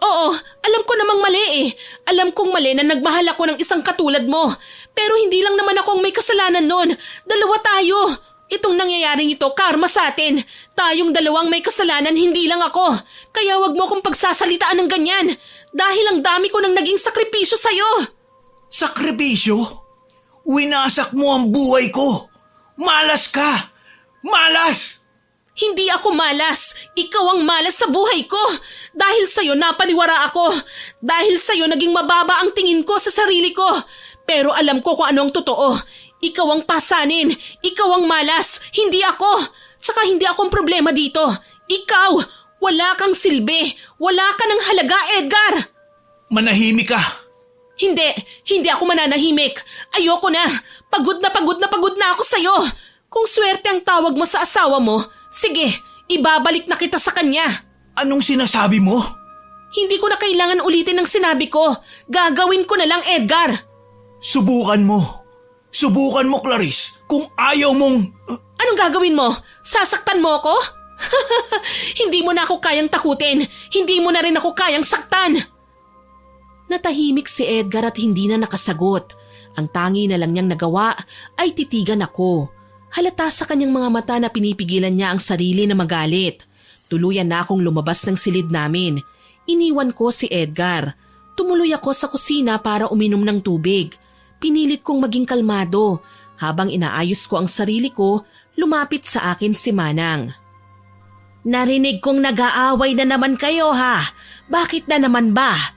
Oo, alam ko namang mali eh. Alam kong mali na nagmahal ako ng isang katulad mo. Pero hindi lang naman ako ang may kasalanan nun. Dalawa tayo. Itong nangyayaring ito, karma sa atin. Tayong dalawang may kasalanan, hindi lang ako. Kaya wag mo akong pagsasalitaan ng ganyan. Dahil ang dami ko nang naging sakripisyo sa'yo. Sakripisyo? Winasak mo ang buhay ko. Malas ka. Malas! Hindi ako malas. Ikaw ang malas sa buhay ko. Dahil sa'yo napaniwara ako. Dahil sa'yo naging mababa ang tingin ko sa sarili ko. Pero alam ko kung ano ang totoo. Ikaw ang pasanin. Ikaw ang malas. Hindi ako. Tsaka hindi akong problema dito. Ikaw, wala kang silbi. Wala ka ng halaga, Edgar. Manahimik ka. Hindi ako mananahimik. Ayoko na. Pagod na ako sa'yo. Kung swerte ang tawag mo sa asawa mo, sige, ibabalik na kita sa kanya. Anong sinasabi mo? Hindi ko na kailangan ulitin ang sinabi ko. Gagawin ko na lang, Edgar. Subukan mo. Subukan mo, Clarice. Kung ayaw mong... Anong gagawin mo? Sasaktan mo ako? Hindi mo na ako kayang takutin. Hindi mo na rin ako kayang saktan. Natahimik si Edgar at hindi na nakasagot. Ang tangi na lang niyang nagawa ay titigan ako. Halata sa kanyang mga mata na pinipigilan niya ang sarili na magalit. Tuluyan na akong lumabas ng silid namin. Iniwan ko si Edgar. Tumuloy ako sa kusina para uminom ng tubig. Pinilit kong maging kalmado. Habang inaayos ko ang sarili ko, lumapit sa akin si Manang. Narinig kong nag-aaway na naman kayo ha. Bakit na naman ba?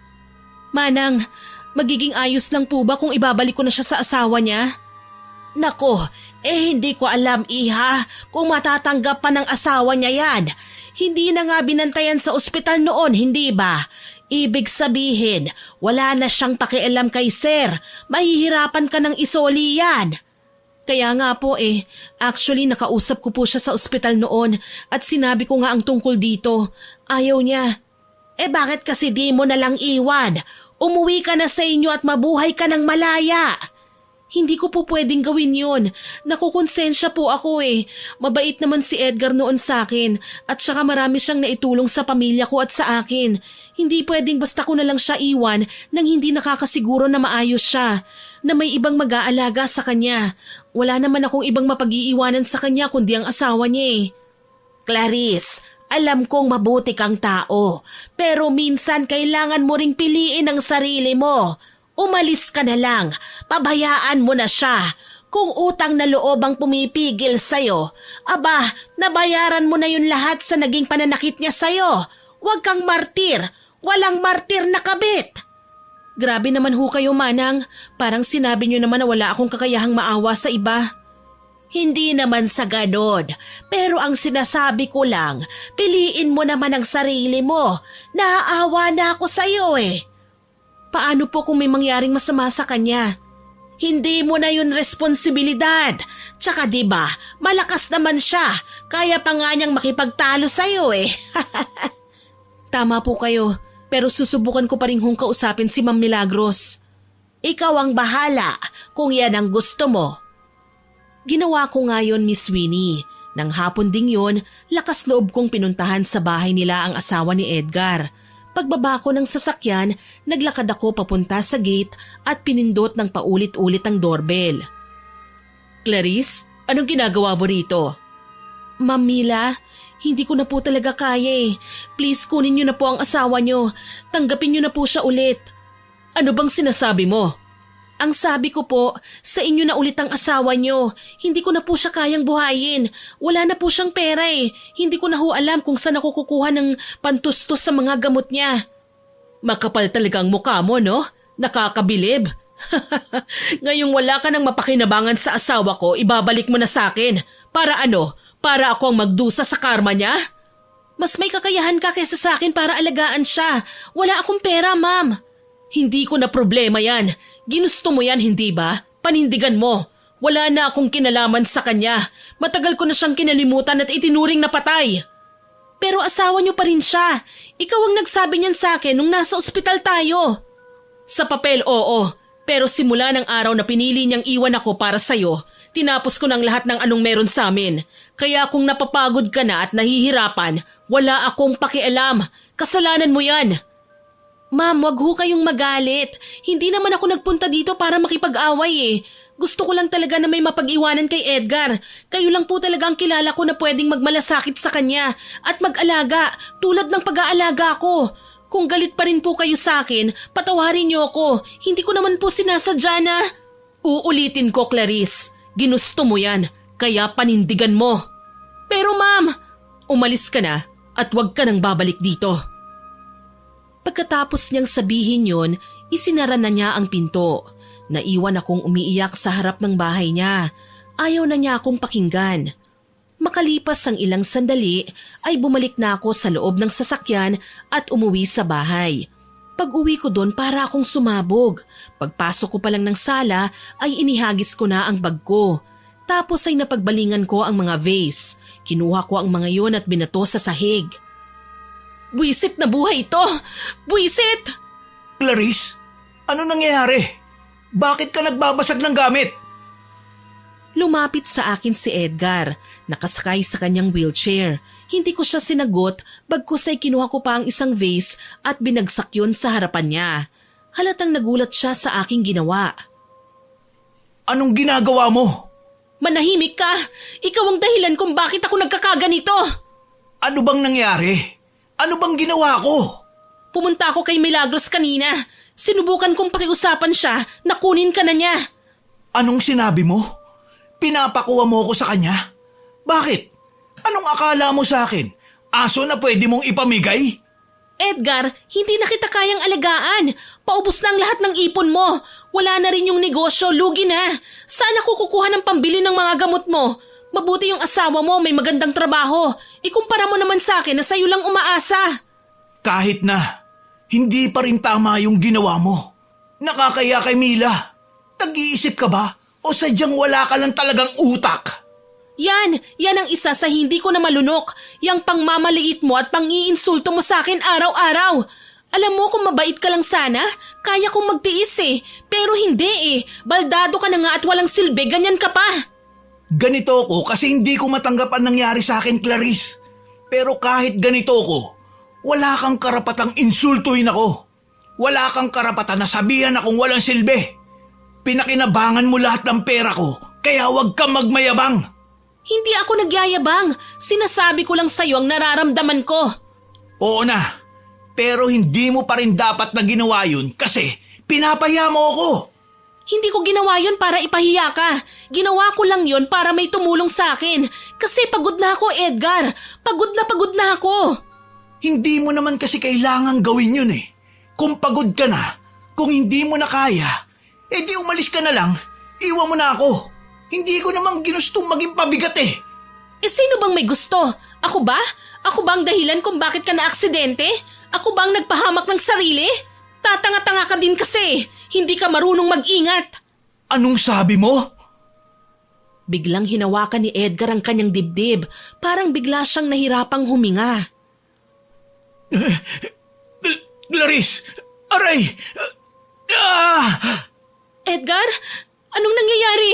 Manang, magiging ayos lang po ba kung ibabalik ko na siya sa asawa niya? Nako, hindi ko alam iha kung matatanggap pa ng asawa niya yan. Hindi na nga binantayan sa ospital noon, hindi ba? Ibig sabihin, wala na siyang pakialam kay sir. Mahihirapan ka ng isoli yan. Kaya nga po actually nakausap ko po siya sa ospital noon at sinabi ko nga ang tungkol dito. Ayaw niya. Bakit kasi di mo na lang iwan? Umuwi ka na sa inyo at mabuhay ka ng malaya. Hindi ko po pwedeng gawin yun. Nakukonsensya po ako Mabait naman si Edgar noon sa akin at saka marami siyang naitulong sa pamilya ko at sa akin. Hindi pwedeng basta ko na lang siya iwan nang hindi nakakasiguro na maayos siya, na may ibang mag-aalaga sa kanya. Wala naman akong ibang mapag-iiwanan sa kanya kundi ang asawa niya Clarice, alam kong mabuti kang tao, pero minsan kailangan mo ring piliin ang sarili mo. Umalis ka na lang, pabayaan mo na siya. Kung utang na loob ang pumipigil sa'yo, nabayaran mo na yun lahat sa naging pananakit niya sa'yo. Huwag kang martir, walang martir na kabit. Grabe naman ho kayo, Manang. Parang sinabi niyo naman na wala akong kakayahang maawa sa iba. Hindi naman sa ganon, pero ang sinasabi ko lang, piliin mo naman ang sarili mo. Naaawa na ako sa'yo Paano po kung may mangyaring masama sa kanya? Hindi mo na yun responsibilidad. Tsaka diba, malakas naman siya. Kaya pa nga niyang makipagtalo sa'yo Tama po kayo, pero susubukan ko pa rin hong kausapin si Ma'am Milagros. Ikaw ang bahala kung yan ang gusto mo. Ginawa ko nga yun, Miss Winnie. Nang hapon ding yun, lakas loob kong pinuntahan sa bahay nila ang asawa ni Edgar. Pagbaba ko ng sasakyan, naglakad ako papunta sa gate at pinindot ng paulit-ulit ang doorbell. Clarice, anong ginagawa mo rito? Ma'am Mila, hindi ko na po talaga kaya Please kunin niyo na po ang asawa niyo. Tanggapin niyo na po siya ulit. Ano bang sinasabi mo? Ang sabi ko po, sa inyo na ulit ang asawa niyo. Hindi ko na po siya kayang buhayin. Wala na po siyang pera Hindi ko na ho alam kung saan ako kukuha ng pantustos sa mga gamot niya. Makapal talaga ang mukha mo, no? Nakakabilib. Ngayong wala ka nang mapakinabangan sa asawa ko, ibabalik mo na sa akin. Para ano? Para ako ang magdusa sa karma niya? Mas may kakayahan ka kaysa sa akin para alagaan siya. Wala akong pera, ma'am. Hindi ko na problema yan. Ginusto mo yan, hindi ba? Panindigan mo. Wala na akong kinalaman sa kanya. Matagal ko na siyang kinalimutan at itinuring na patay. Pero asawa niyo pa rin siya. Ikaw ang nagsabi niyan sa akin nung nasa ospital tayo. Sa papel, oo. Pero simula ng araw na pinili niyang iwan ako para sa'yo, tinapos ko ng lahat ng anong meron sa amin. Kaya kung napapagod ka na at nahihirapan, wala akong pakialam. Kasalanan mo yan. Ma'am, wag ho kayong magalit. Hindi naman ako nagpunta dito para makipag-away Gusto ko lang talaga na may mapag-iwanan kay Edgar. Kayo lang po talaga ang kilala ko na pwedeng magmalasakit sa kanya at mag-alaga tulad ng pag-aalaga ko. Kung galit pa rin po kayo sa akin, patawarin niyo ako. Hindi ko naman po sinasadya na... Uulitin ko, Clarice. Ginusto mo yan, kaya panindigan mo. Pero ma'am, umalis ka na at wag ka nang babalik dito. Pagkatapos niyang sabihin yon, isinara na niya ang pinto. Naiwan akong umiiyak sa harap ng bahay niya. Ayaw na niya akong pakinggan. Makalipas ang ilang sandali ay bumalik na ako sa loob ng sasakyan at umuwi sa bahay. Pag-uwi ko doon para akong sumabog. Pagpasok ko pa lang ng sala ay inihagis ko na ang bag ko. Tapos ay napagbalingan ko ang mga vase. Kinuha ko ang mga yun at binato sa sahig. Buwisit na buhay ito! Buwisit! Clarice, ano nangyayari? Bakit ka nagbabasag ng gamit? Lumapit sa akin si Edgar, nakasakay sa kanyang wheelchair. Hindi ko siya sinagot, bagkus ay kinuha ko pa ang isang vase at binagsak yun sa harapan niya. Halatang nagulat siya sa aking ginawa. Anong ginagawa mo? Manahimik ka! Ikaw ang dahilan kung bakit ako nagkakaganito! Ano bang nangyari? Ano bang ginawa ko? Pumunta ako kay Milagros kanina. Sinubukan kong pakiusapan siya na kunin ka na niya. Anong sinabi mo? Pinapakuha mo ako sa kanya? Bakit? Anong akala mo sa akin? Aso na pwede mong ipamigay? Edgar, hindi na kita kayang alagaan. Paubos na ang lahat ng ipon mo. Wala na rin yung negosyo, lugi na. Saan ako kukuha ng pambili ng mga gamot mo? Mabuti yung asawa mo, may magandang trabaho. Ikumpara mo naman sa akin na sa'yo lang umaasa. Kahit na, hindi pa rin tama yung ginawa mo. Nakakaya kay Mila. Nag-iisip ka ba? O sadyang wala ka lang talagang utak? Yan ang isa sa hindi ko na malunok. Yang pangmamaliit mo at pang-iinsulto mo sa akin araw-araw. Alam mo kung mabait ka lang sana, kaya kong magtiis eh. Pero hindi eh. Baldado ka na nga at walang silbi, ganyan ka pa. Ganito ko kasi hindi ko matanggap ang nangyari sa akin, Clarice. Pero kahit ganito ko, wala kang karapatang insultuhin ako. Wala kang karapatan na sabihan akong walang silbi. Pinakinabangan mo lahat ng pera ko, kaya huwag kang magmayabang. Hindi ako nagyayabang. Sinasabi ko lang sa'yo ang nararamdaman ko. Oo na, pero hindi mo pa rin dapat na ginawa yun kasi pinapaya mo ako. Hindi ko ginawa yun para ipahiya ka. Ginawa ko lang yun para may tumulong sa akin. Kasi pagod na ako, Edgar. Pagod na ako. Hindi mo naman kasi kailangang gawin yun eh. Kung pagod ka na, kung hindi mo na kaya, di umalis ka na lang, iwan mo na ako. Hindi ko namang ginustong maging pabigat eh. Sino bang may gusto? Ako ba? Ako ba ang dahilan kung bakit ka na-aksidente? Ako ba ang nagpahamak ng sarili? Tatanga-tanga ka din kasi. Hindi ka marunong mag-ingat. Anong sabi mo? Biglang hinawakan ni Edgar ang kanyang dibdib. Parang bigla siyang nahirapang huminga. Clarice! Aray! Edgar? Anong nangyayari?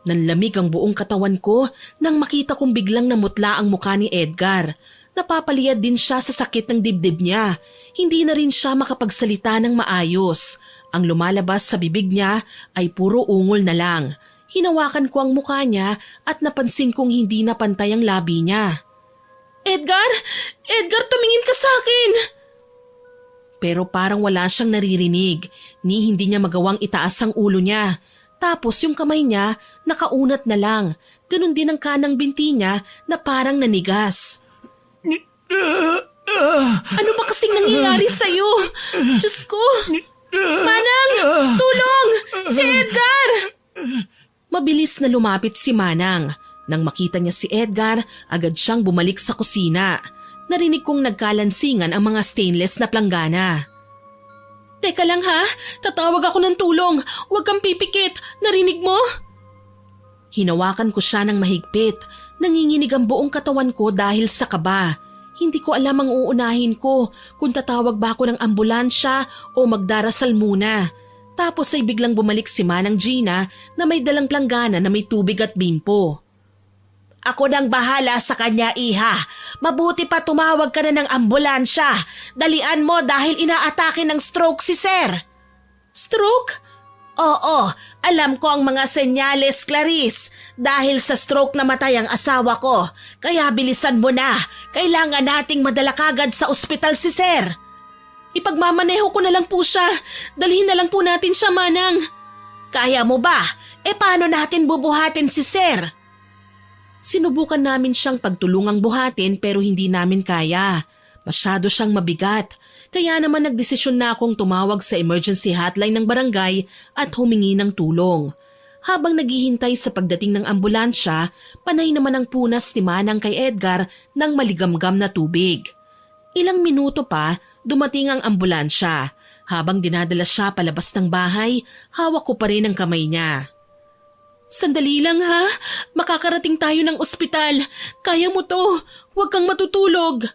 Nanlamig ang buong katawan ko nang makita kong biglang namutla ang mukha ni Edgar. Napapaliyad din siya sa sakit ng dibdib niya. Hindi na rin siya makapagsalita ng maayos. Ang lumalabas sa bibig niya ay puro ungol na lang. Hinawakan ko ang mukha niya at napansin kong hindi na pantay ang labi niya. Edgar! Edgar, tumingin ka sa akin! Pero parang wala siyang naririnig, ni hindi niya magawang itaas ang ulo niya. Tapos yung kamay niya, nakaunat na lang. Ganon din ang kanang binti niya na parang nanigas. Ano ba kasing nangyayari sa'yo? Diyos ko! Manang! Tulong! Si Edgar! Mabilis na lumapit si Manang. Nang makita niya si Edgar, agad siyang bumalik sa kusina. Narinig kong nagkalansingan ang mga stainless na planggana. Teka lang ha, tatawag ako ng tulong. Huwag kang pipikit, narinig mo? Hinawakan ko siya ng mahigpit. Nanginginig ang buong katawan ko dahil sa kaba. Hindi ko alam ang uunahin ko, kung tatawag ba ako ng ambulansya o magdarasal muna. Tapos ay biglang bumalik si Manang Gina na may dalang planggana na may tubig at bimpo. Ako nang bahala sa kanya, iha. Mabuti pa tumawag ka na ng ambulansya. Dalian mo dahil inaatake ng stroke si Sir. Stroke? Oo, alam ko ang mga senyales, Clarice. Dahil sa stroke namatay ang asawa ko. Kaya bilisan mo na. Kailangan nating madala kagad sa ospital si Sir. Ipagmamaneho ko na lang po siya. Dalhin na lang po natin siya, Manang. Kaya mo ba? Paano natin bubuhatin si Sir? Sinubukan namin siyang pagtulungang buhatin pero hindi namin kaya. Masyado siyang mabigat. Kaya naman nagdesisyon na akong tumawag sa emergency hotline ng barangay at humingi ng tulong. Habang naghihintay sa pagdating ng ambulansya, panay naman ang punas ni Manang kay Edgar ng maligamgam na tubig. Ilang minuto pa, dumating ang ambulansya. Habang dinadala siya palabas ng bahay, hawak ko pa rin ang kamay niya. Sandali lang ha, makakarating tayo ng ospital. Kaya mo to, huwag kang matutulog.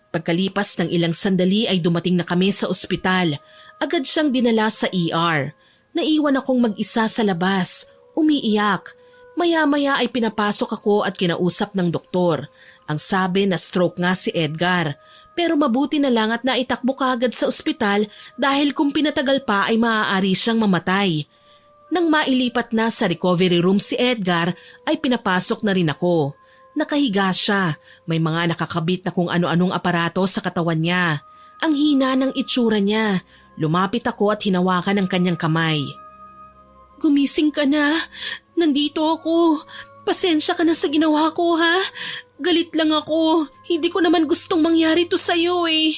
Pagkalipas ng ilang sandali ay dumating na kami sa ospital. Agad siyang dinala sa ER. Naiwan akong mag-isa sa labas, umiiyak. Maya-maya ay pinapasok ako at kinausap ng doktor. Ang sabi na stroke nga si Edgar. Pero mabuti na lang at naitakbo kaagad sa ospital dahil kung pinatagal pa ay maaari siyang mamatay. Nang mailipat na sa recovery room si Edgar ay pinapasok na rin ako. Nakahiga siya, may mga nakakabit na kung ano-anong aparato sa katawan niya. Ang hina ng itsura niya. Lumapit ako at hinawakan ang kanyang kamay. Gumising ka na. Nandito ako. Pasensya ka na sa ginawa ko ha. Galit lang ako. Hindi ko naman gustong mangyari to sa'yo eh.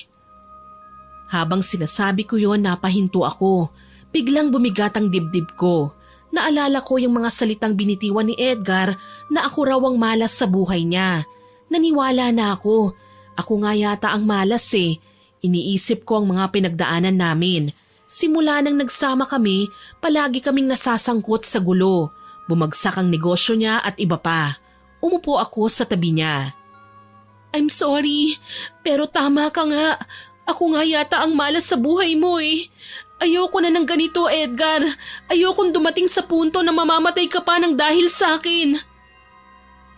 Habang sinasabi ko yon, napahinto ako. Biglang bumigat ang dibdib ko. Naalala ko yung mga salitang binitiwan ni Edgar na ako raw ang malas sa buhay niya. Naniwala na ako. Ako nga yata ang malas eh. Iniisip ko ang mga pinagdaanan namin. Simula nang nagsama kami, palagi kaming nasasangkot sa gulo. Bumagsak ang negosyo niya at iba pa. Umupo ako sa tabi niya. I'm sorry, pero tama ka nga. Ako nga yata ang malas sa buhay mo eh. Ayoko na ng ganito, Edgar. Ayokong dumating sa punto na mamamatay ka pa ng dahil sa akin.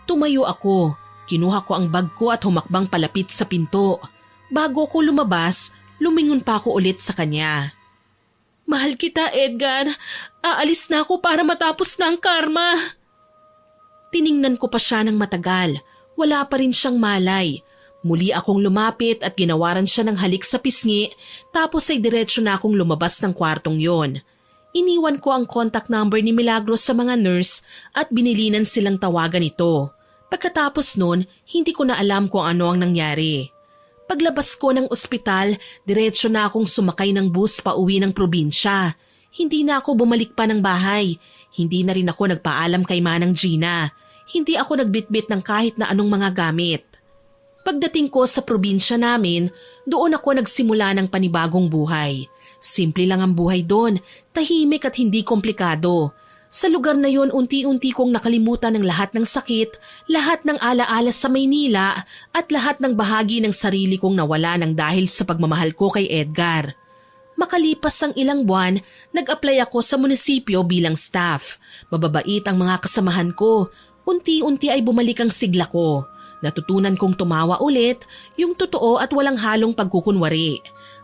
Tumayo ako. Kinuha ko ang bag ko at humakbang palapit sa pinto. Bago ko lumabas, lumingon pa ako ulit sa kanya. Mahal kita, Edgar. Aalis na ako para matapos na ang karma. Tiningnan ko pa siya ng matagal. Wala pa rin siyang malay. Muli akong lumapit at ginawaran siya ng halik sa pisngi, tapos ay diretsyo na akong lumabas ng kwartong yon. Iniwan ko ang contact number ni Milagros sa mga nurse at binilinan silang tawagan ito. Pagkatapos nun, hindi ko na alam kung ano ang nangyari. Paglabas ko ng ospital, diretsyo na akong sumakay ng bus pa uwi ng probinsya. Hindi na ako bumalik pa ng bahay. Hindi na rin ako nagpaalam kay Manang Gina. Hindi ako nagbitbit ng kahit na anong mga gamit. Pagdating ko sa probinsya namin, doon ako nagsimula ng panibagong buhay. Simple lang ang buhay doon, tahimik at hindi komplikado. Sa lugar na yon, unti-unti kong nakalimutan ng lahat ng sakit, lahat ng alaala sa Maynila at lahat ng bahagi ng sarili kong nawala ng dahil sa pagmamahal ko kay Edgar. Makalipas ang ilang buwan, nag-apply ako sa munisipyo bilang staff. Mababait ang mga kasamahan ko. Unti-unti ay bumalik ang sigla ko. Natutunan kong tumawa ulit, yung totoo at walang halong pagkukunwari.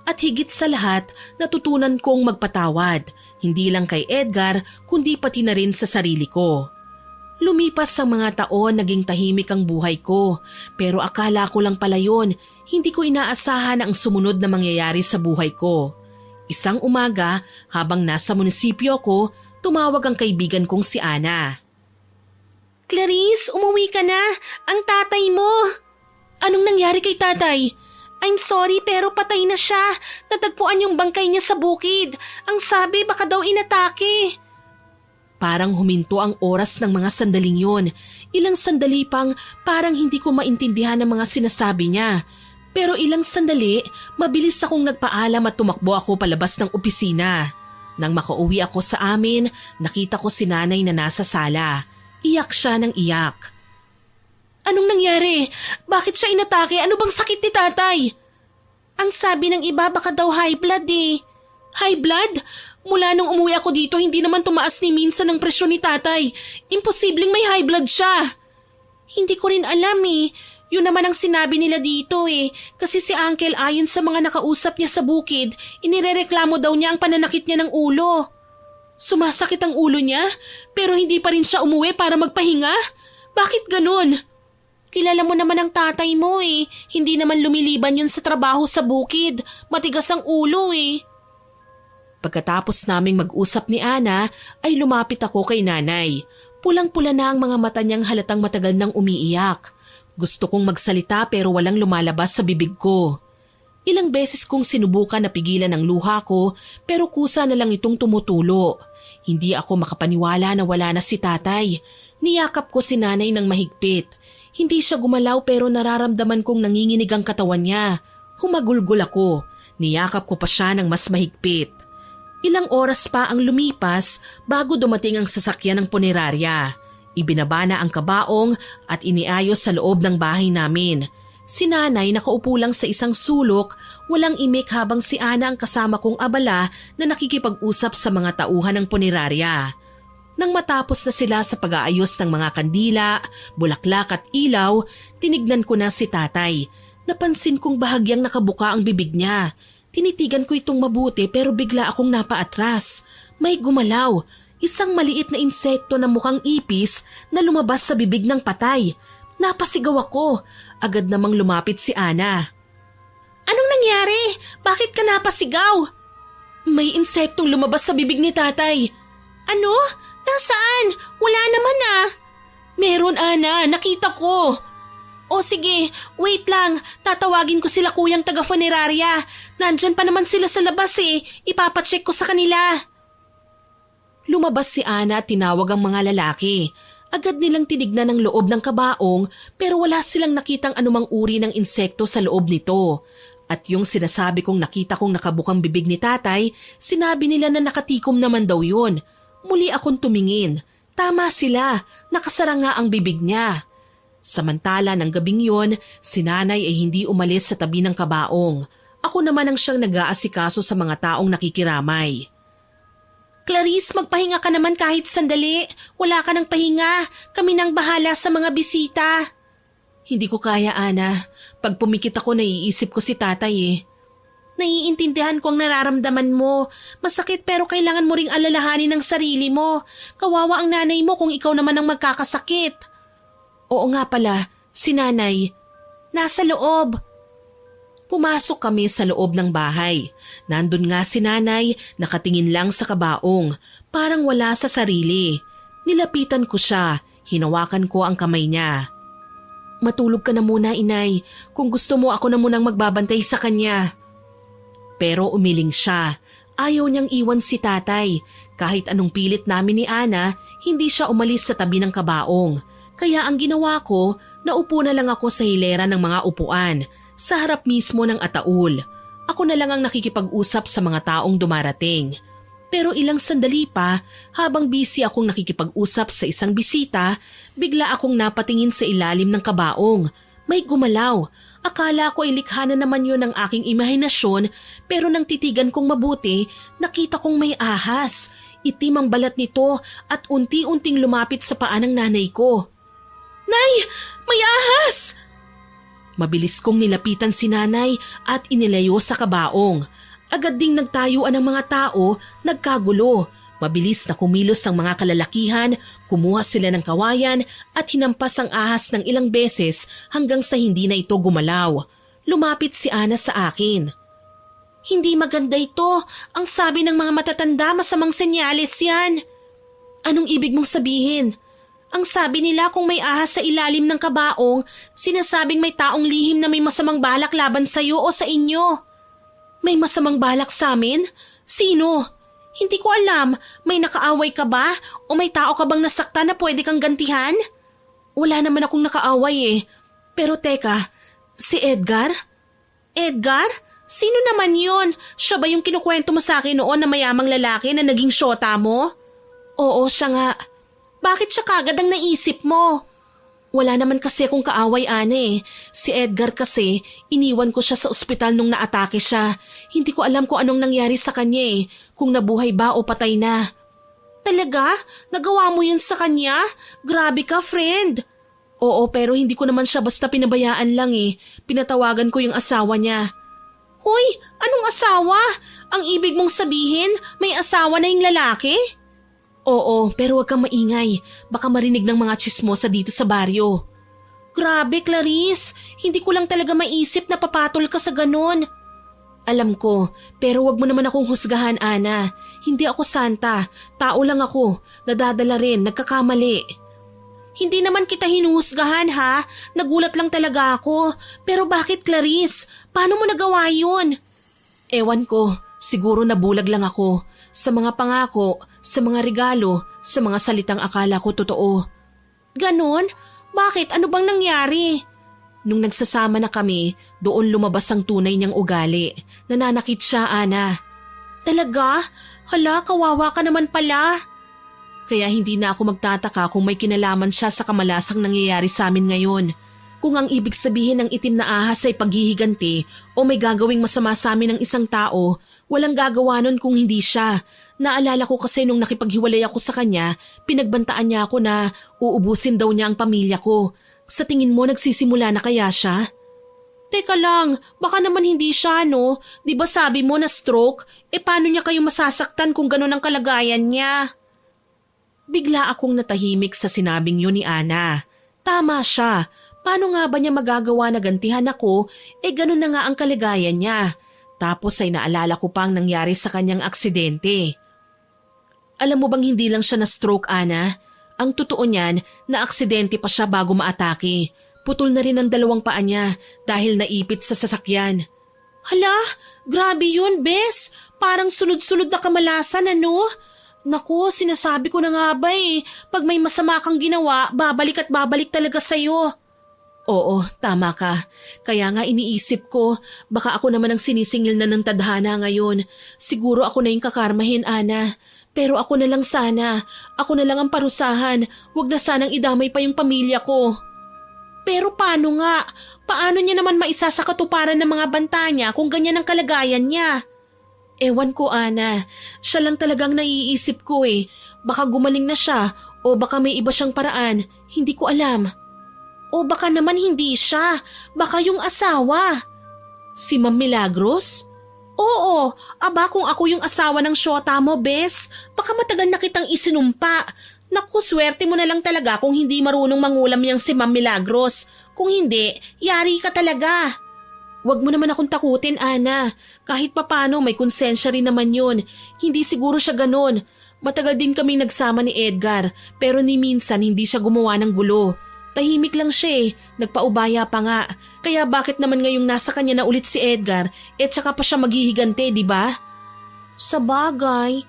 At higit sa lahat, natutunan kong magpatawad. Hindi lang kay Edgar, kundi pati na rin sa sarili ko. Lumipas ang mga taon, naging tahimik ang buhay ko. Pero akala ko lang pala yun, hindi ko inaasahan ang sumunod na mangyayari sa buhay ko. Isang umaga, habang nasa munisipyo ko, tumawag ang kaibigan kong si Ana. Clarice, umuwi ka na. Ang tatay mo. Anong nangyari kay tatay? I'm sorry pero patay na siya. Natagpuan yung bangkay niya sa bukid. Ang sabi baka daw inatake. Parang huminto ang oras ng mga sandaling yon. Ilang sandali pang parang hindi ko maintindihan ang mga sinasabi niya. Pero ilang sandali, mabilis akong nagpaalam at tumakbo ako palabas ng opisina. Nang makauwi ako sa amin, nakita ko si nanay na nasa sala. Iyak siya ng iyak. Anong nangyari? Bakit siya inatake? Ano bang sakit ni tatay? Ang sabi ng iba baka daw high blood eh. High blood? Mula nung umuwi ako dito, hindi naman tumaas ni minsan ang presyon ni tatay. Imposibleng may high blood siya. Hindi ko rin alam eh. Yun naman ang sinabi nila dito eh. Kasi si Uncle ayon sa mga nakausap niya sa bukid, inirereklamo daw niya ang pananakit niya ng ulo. Sumasakit ang ulo niya, pero hindi pa rin siya umuwi para magpahinga? Bakit ganun? Kilala mo naman ang tatay mo eh. Hindi naman lumiliban yun sa trabaho sa bukid. Matigas ang ulo eh. Pagkatapos naming mag-usap ni Ana, ay lumapit ako kay nanay. Pulang-pula na ang mga mata niyang halatang matagal nang umiiyak. Gusto kong magsalita pero walang lumalabas sa bibig ko. Ilang beses kong sinubukan na pigilan ang luha ko pero kusa na lang itong tumutulo. Hindi ako makapaniwala na wala na si tatay. Niyakap ko si nanay ng mahigpit. Hindi siya gumalaw pero nararamdaman kong nanginginig ang katawan niya. Humagulgol ako. Niyakap ko pa siya ng mas mahigpit. Ilang oras pa ang lumipas bago dumating ang sasakyan ng punerarya. Ibinaba na ang kabaong at iniayos sa loob ng bahay namin. Si nanay nakaupo lang sa isang sulok, walang imik habang si Ana ang kasama kong abala na nakikipag-usap sa mga tauhan ng punerarya. Nang matapos na sila sa pag-aayos ng mga kandila, bulaklak at ilaw, tinignan ko na si tatay. Napansin kong bahagyang nakabuka ang bibig niya. Tinitigan ko itong mabuti pero bigla akong napaatras. May gumalaw, isang maliit na insekto na mukhang ipis na lumabas sa bibig ng patay. Napasigaw ako. Agad namang lumapit si Ana. Anong nangyari? Bakit ka napasigaw? May insektong lumabas sa bibig ni tatay. Ano? Nasaan? Wala naman ah. Meron, Ana. Nakita ko. O sige, wait lang. Tatawagin ko sila kuyang taga-funerarya. Nandyan pa naman sila sa labas eh. Ipapacheck ko sa kanila. Lumabas si Ana at tinawag ang mga lalaki. Agad nilang tinignan ang loob ng kabaong pero wala silang nakitang anumang uri ng insekto sa loob nito. At yung sinasabi kong nakita kong nakabukang bibig ni tatay, sinabi nila na nakatikom naman daw yun. Muli akong tumingin. Tama sila, nakasara nga ang bibig niya. Samantala ng gabing yon, si nanay ay hindi umalis sa tabi ng kabaong. Ako naman ang siyang nag-aasikaso sa mga taong nakikiramay. Clarice, magpahinga ka naman kahit sandali. Wala ka ng pahinga. Kami nang bahala sa mga bisita. Hindi ko kaya, Ana. Pag pumikit ako, naiisip ko si tatay eh. Naiintindihan ko ang nararamdaman mo. Masakit pero kailangan mo ring alalahanin ang sarili mo. Kawawa ang nanay mo kung ikaw naman ang magkakasakit. Oo nga pala, si nanay. Nasa loob. Pumasok kami sa loob ng bahay. Nandun nga si nanay, nakatingin lang sa kabaong. Parang wala sa sarili. Nilapitan ko siya, hinawakan ko ang kamay niya. Matulog ka na muna, inay. Kung gusto mo ako na munang magbabantay sa kanya. Pero umiling siya. Ayaw niyang iwan si tatay. Kahit anong pilit namin ni Ana, hindi siya umalis sa tabi ng kabaong. Kaya ang ginawa ko, naupo na lang ako sa hilera ng mga upuan. Sa harap mismo ng ataul. Ako na lang ang nakikipag-usap sa mga taong dumarating. Pero ilang sandali pa, habang busy akong nakikipag-usap sa isang bisita, bigla akong napatingin sa ilalim ng kabaong. May gumalaw. Akala ko ay likha na naman yun ng aking imahinasyon, pero nang titigan kong mabuti, nakita kong may ahas. Itim ang balat nito at unti-unting lumapit sa paa ng nanay ko. Nay! May ahas! Mabilis kong nilapitan si nanay at inilayo sa kabaong. Agad ding nagtayuan ang mga tao, nagkagulo. Mabilis na kumilos ang mga kalalakihan, kumuha sila ng kawayan at hinampas ang ahas ng ilang beses hanggang sa hindi na ito gumalaw. Lumapit si Ana sa akin. Hindi maganda ito. Ang sabi ng mga matatanda, masamang senyales yan. Anong ibig mong sabihin? Ang sabi nila kung may ahas sa ilalim ng kabaong, sinasabing may taong lihim na may masamang balak laban sa iyo o sa inyo. May masamang balak sa amin? Sino? Hindi ko alam. May nakaaway ka ba? O may tao ka bang nasaktan na pwede kang gantihan? Wala naman akong nakaaway eh. Pero teka, si Edgar? Edgar? Sino naman yon? Siya ba yung kinukwento mo sa akin noon na mayamang lalaki na naging syota mo? Oo, siya nga. Bakit siya kagad ang naisip mo? Wala naman kasi akong kaaway, Ana eh. Si Edgar kasi, iniwan ko siya sa ospital nung naatake siya. Hindi ko alam kung anong nangyari sa kanya eh, kung nabuhay ba o patay na. Talaga? Nagawa mo yun sa kanya? Grabe ka, friend. Oo, pero hindi ko naman siya basta pinabayaan lang eh. Pinatawagan ko yung asawa niya. Hoy, anong asawa? Ang ibig mong sabihin, may asawa na yung lalaki? Oo, pero huwag kang maingay. Baka marinig ng mga tsismosa dito sa baryo. Grabe, Clarice. Hindi ko lang talaga maisip na papatol ka sa ganon. Alam ko, pero wag mo naman akong husgahan, Ana. Hindi ako santa. Tao lang ako. Nadadala rin, nagkakamali. Hindi naman kita hinuhusgahan, ha? Nagulat lang talaga ako. Pero bakit, Clarice? Paano mo nagawa yun? Ewan ko. Siguro nabulag lang ako sa mga pangako, sa mga regalo, sa mga salitang akala ko totoo. Ganon? Bakit? Ano bang nangyari? Nung nagsasama na kami, doon lumabas ang tunay niyang ugali. Nananakit siya, Ana. Talaga? Hala, kawawa ka naman pala. Kaya hindi na ako magtataka kung may kinalaman siya sa kamalasang nangyayari sa amin ngayon. Kung ang ibig sabihin ng itim na ahas ay paghihiganti o may gagawing masama sa amin ng isang tao, walang gagawa nun kung hindi siya. Naalala ko kasi nung nakipaghiwalay ako sa kanya, pinagbantaan niya ako na uubusin daw niya ang pamilya ko. Sa tingin mo nagsisimula na kaya siya? Teka lang, baka naman hindi siya, no? Di ba sabi mo na stroke? Paano niya kayo masasaktan kung gano'n ang kalagayan niya? Bigla akong natahimik sa sinabing yun ni Ana. Tama siya. Paano nga ba niya magagawa na gantihan ako? Ganun na nga ang kalagayan niya. Tapos ay naalala ko pang nangyari sa kanyang aksidente. Alam mo bang hindi lang siya na-stroke, Ana? Ang totoo niyan, na-aksidente pa siya bago maatake. Putol na rin ang dalawang paa niya dahil naipit sa sasakyan. Hala, grabe yun, Bes. Parang sunod-sunod na kamalasan, ano? Naku, sinasabi ko na nga ba pag may masama kang ginawa, babalik at babalik talaga sa'yo. Oo, tama ka. Kaya nga iniisip ko, baka ako naman ang sinisingil na ng tadhana ngayon. Siguro ako na yung kakarmahin, Ana. Pero ako na lang sana. Ako na lang ang parusahan. Huwag na sanang idamay pa yung pamilya ko. Pero paano nga? Paano niya naman maisasakatuparan ng mga banta niya kung ganyan ang kalagayan niya? Ewan ko, Ana. Siya lang talagang naiisip ko Baka gumaling na siya o baka may iba siyang paraan. Hindi ko alam. O baka naman hindi siya. Baka yung asawa. Si Ma'am Milagros? Oo. Aba kung ako yung asawa ng syota mo, Bes. Baka matagal na kitang isinumpa. Naku, swerte mo na lang talaga kung hindi marunong mangulam yang si Ma'am Milagros. Kung hindi, yari ka talaga. Huwag mo naman akong takutin, Ana. Kahit papano may konsensya rin naman yun. Hindi siguro siya ganon. Matagal din kaming nagsama ni Edgar, pero ni minsan hindi siya gumawa ng gulo. Tahimik lang siya nagpaubaya pa nga. Kaya bakit naman ngayong nasa kanya na ulit si Edgar, tsaka pa siya maghihigante, di ba? Sa bagay.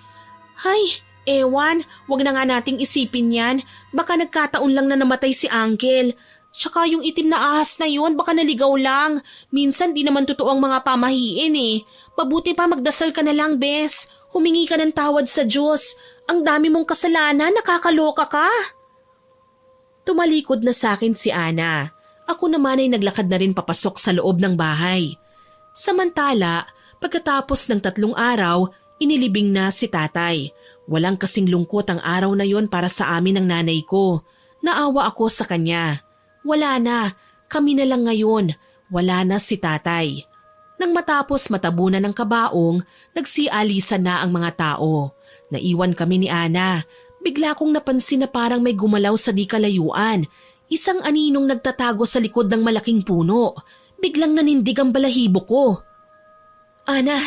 Hay, ewan, wag na nga nating isipin yan. Baka nagkataon lang na namatay si Uncle. Tsaka yung itim na ahas na yun, baka naligaw lang. Minsan di naman totoo ang mga pamahiin Mabuti pa magdasal ka na lang, Bes. Humingi ka ng tawad sa Diyos. Ang dami mong kasalanan, nakakaloka ka. Tumalikod na sa akin si Ana. Ako naman ay naglakad na rin papasok sa loob ng bahay. Samantala, pagkatapos ng 3 araw, inilibing na si tatay. Walang kasing lungkot ang araw na yon para sa amin ng nanay ko. Naawa ako sa kanya. Wala na, kami na lang ngayon. Wala na si tatay. Nang matapos matabunan ng kabaong, nagsialisan na ang mga tao. Naiwan kami ni Ana. Bigla kong napansin na parang may gumalaw sa di kalayuan. Isang aninong nagtatago sa likod ng malaking puno. Biglang nanindig ang balahibo ko. Ana,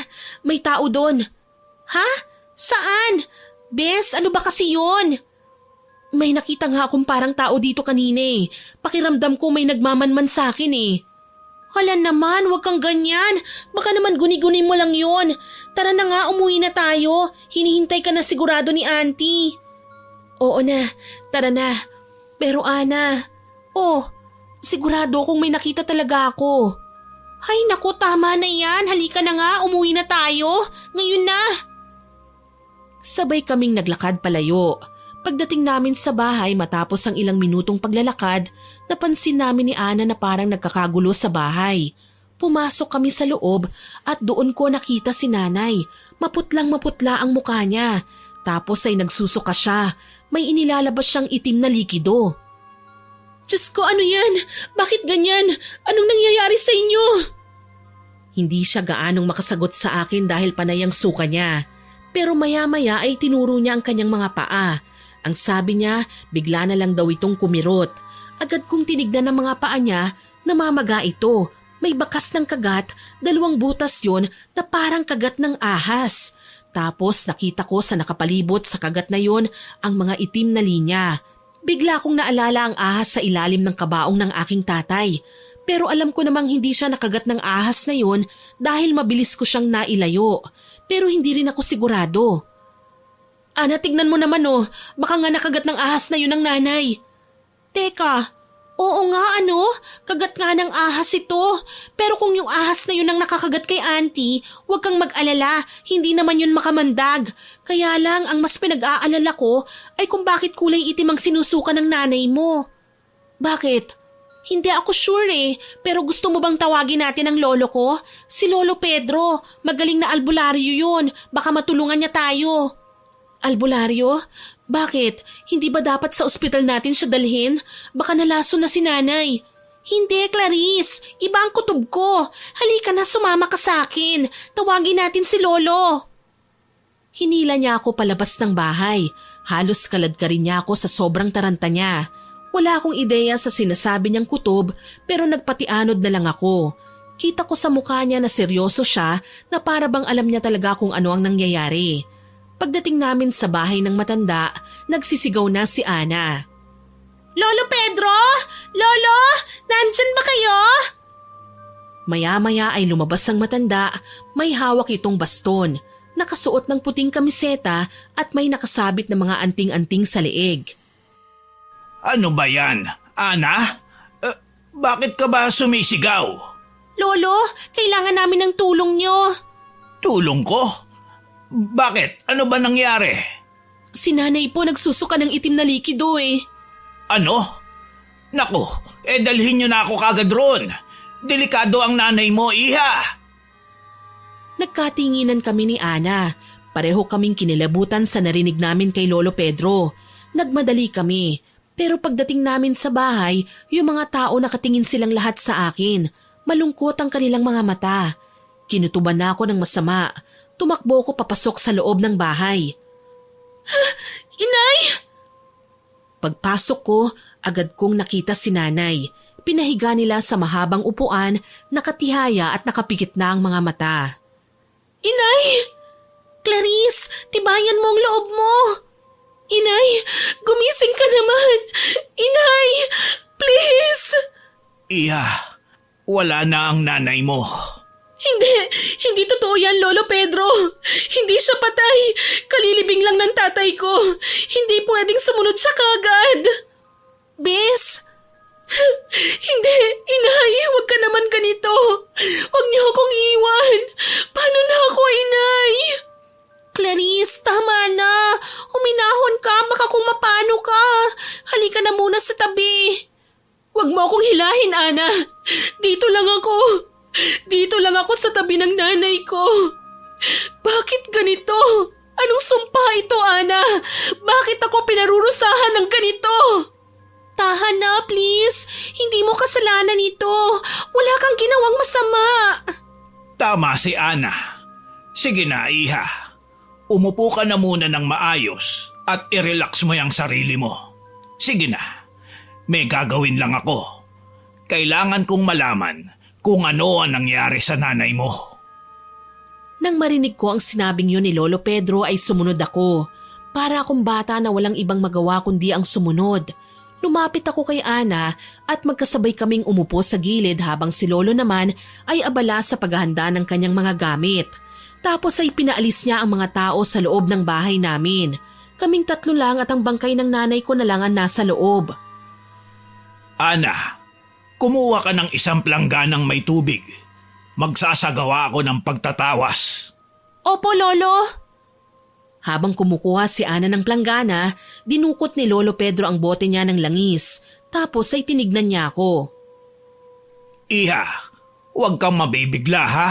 may tao doon. Ha? Saan? Bes, ano ba kasi yun? May nakita nga akong parang tao dito kanina Pakiramdam ko may nagmamanman sa akin Hala naman, wag kang ganyan. Baka naman guni-guni mo lang yon. Tara na nga, umuwi na tayo. Hinihintay ka na sigurado ni Auntie. Oo na, tara na. Pero Ana, sigurado kung may nakita talaga ako. Hay naku, tama na yan. Halika na nga, umuwi na tayo. Ngayon na. Sabay kaming naglakad palayo. Pagdating namin sa bahay matapos ang ilang minutong paglalakad, napansin namin ni Ana na parang nagkakagulo sa bahay. Pumasok kami sa loob at doon ko nakita si nanay. Maputlang-maputla ang mukha niya. Tapos ay nagsusuka siya. May inilalabas siyang itim na likido. Diyos ko, ano yan? Bakit ganyan? Anong nangyayari sa inyo? Hindi siya gaanong makasagot sa akin dahil panay ang suka niya. Pero maya-maya ay tinuro niya ang kanyang mga paa. Ang sabi niya, bigla na lang daw itong kumirot. Agad kong tinignan ang mga paa niya, namamaga ito. May bakas ng kagat, 2 butas yon na parang kagat ng ahas. Tapos nakita ko sa nakapalibot sa kagat na yon ang mga itim na linya. Bigla kong naalala ang ahas sa ilalim ng kabaong ng aking tatay. Pero alam ko namang hindi siya nakagat ng ahas na yun dahil mabilis ko siyang nailayo. Pero hindi rin ako sigurado. Ana, tignan mo naman oh, baka nga nakagat ng ahas na yun ng nanay. Teka, oo nga kagat nga ng ahas ito. Pero kung yung ahas na yun ang nakakagat kay auntie, huwag kang mag-alala, hindi naman yun makamandag. Kaya lang, ang mas pinag-aalala ko ay kung bakit kulay itim ang sinusuka ng nanay mo. Bakit? Hindi ako sure pero gusto mo bang tawagin natin ang lolo ko? Si Lolo Pedro, magaling na albularyo yun, baka matulungan niya tayo. Albularyo? Bakit? Hindi ba dapat sa ospital natin siya dalhin? Baka nalaso na si nanay. Hindi, Clarice. Iba ang kutob ko. Halika na, sumama ka sa akin. Tawagin natin si Lolo. Hinila niya ako palabas ng bahay. Halos kaladkarin niya ako sa sobrang taranta niya. Wala akong ideya sa sinasabi niyang kutob pero nagpatianod na lang ako. Kita ko sa mukha niya na seryoso siya na para bang alam niya talaga kung ano ang nangyayari. Pagdating namin sa bahay ng matanda, nagsisigaw na si Ana. Lolo Pedro! Lolo! Nandyan ba kayo? Maya-maya ay lumabas ang matanda, may hawak itong baston, nakasuot ng puting kamiseta at may nakasabit na mga anting-anting sa leeg. Ano ba yan, Ana? Bakit ka ba sumisigaw? Lolo, kailangan namin ng tulong nyo. Tulong ko? Bakit? Ano ba nangyari? Si nanay po nagsusuka ng itim na likido Ano? Naku, dalhin niyo na ako kagad roon. Delikado ang nanay mo, iha. Nagkatinginan kami ni Ana. Pareho kaming kinilabutan sa narinig namin kay Lolo Pedro. Nagmadali kami. Pero pagdating namin sa bahay, yung mga tao nakatingin silang lahat sa akin. Malungkot ang kanilang mga mata. Kinutuban na ako ng masama. Tumakbo ko papasok sa loob ng bahay. Inay! Pagpasok ko, agad kong nakita si nanay. Pinahiga nila sa mahabang upuan, nakatihaya at nakapikit na ang mga mata. Inay! Clarice, tibayan mo ang loob mo! Inay, gumising ka naman! Inay, please! Iha, wala na ang nanay mo. Hindi totoo yan, Lolo Pedro. Hindi siya patay. Kalilibing lang ng tatay ko. Hindi pwedeng sumunod siya kagad. Bes? Hindi, inay, huwag ka naman ganito. Huwag niyo akong iwan. Paano na ako, inay? Clarice, tama na. Huminahon ka, baka kung mapano ka. Halika na muna sa tabi. Huwag mo akong hilahin, Ana. Dito lang ako. Dito lang ako sa tabi ng nanay ko. Bakit ganito? Anong sumpa ito, Ana? Bakit ako pinarurusahan ng ganito? Tahan na, please. Hindi mo kasalanan ito. Wala kang ginawang masama. Tama si Ana. Sige na, iha. Umupo ka na muna ng maayos at i-relax mo yung sarili mo. Sige na. May gagawin lang ako. Kailangan kong malaman kung ano ang nangyari sa nanay mo. Nang marinig ko ang sinabing yun ni Lolo Pedro ay sumunod ako. Para akong bata na walang ibang magawa kundi ang sumunod. Lumapit ako kay Ana at magkasabay kaming umupo sa gilid habang si Lolo naman ay abala sa paghahanda ng kanyang mga gamit. Tapos ay pinaalis niya ang mga tao sa loob ng bahay namin. Kaming tatlo lang at ang bangkay ng nanay ko na lang ang nasa loob. Ana, kumuha ka ng isang plangganang may tubig. Magsasagawa ako ng pagtatawas. Opo, Lolo. Habang kumukuha si Ana ng planggana, dinukot ni Lolo Pedro ang bote niya ng langis. Tapos ay tinignan niya ako. Iha, huwag kang mabibigla ha.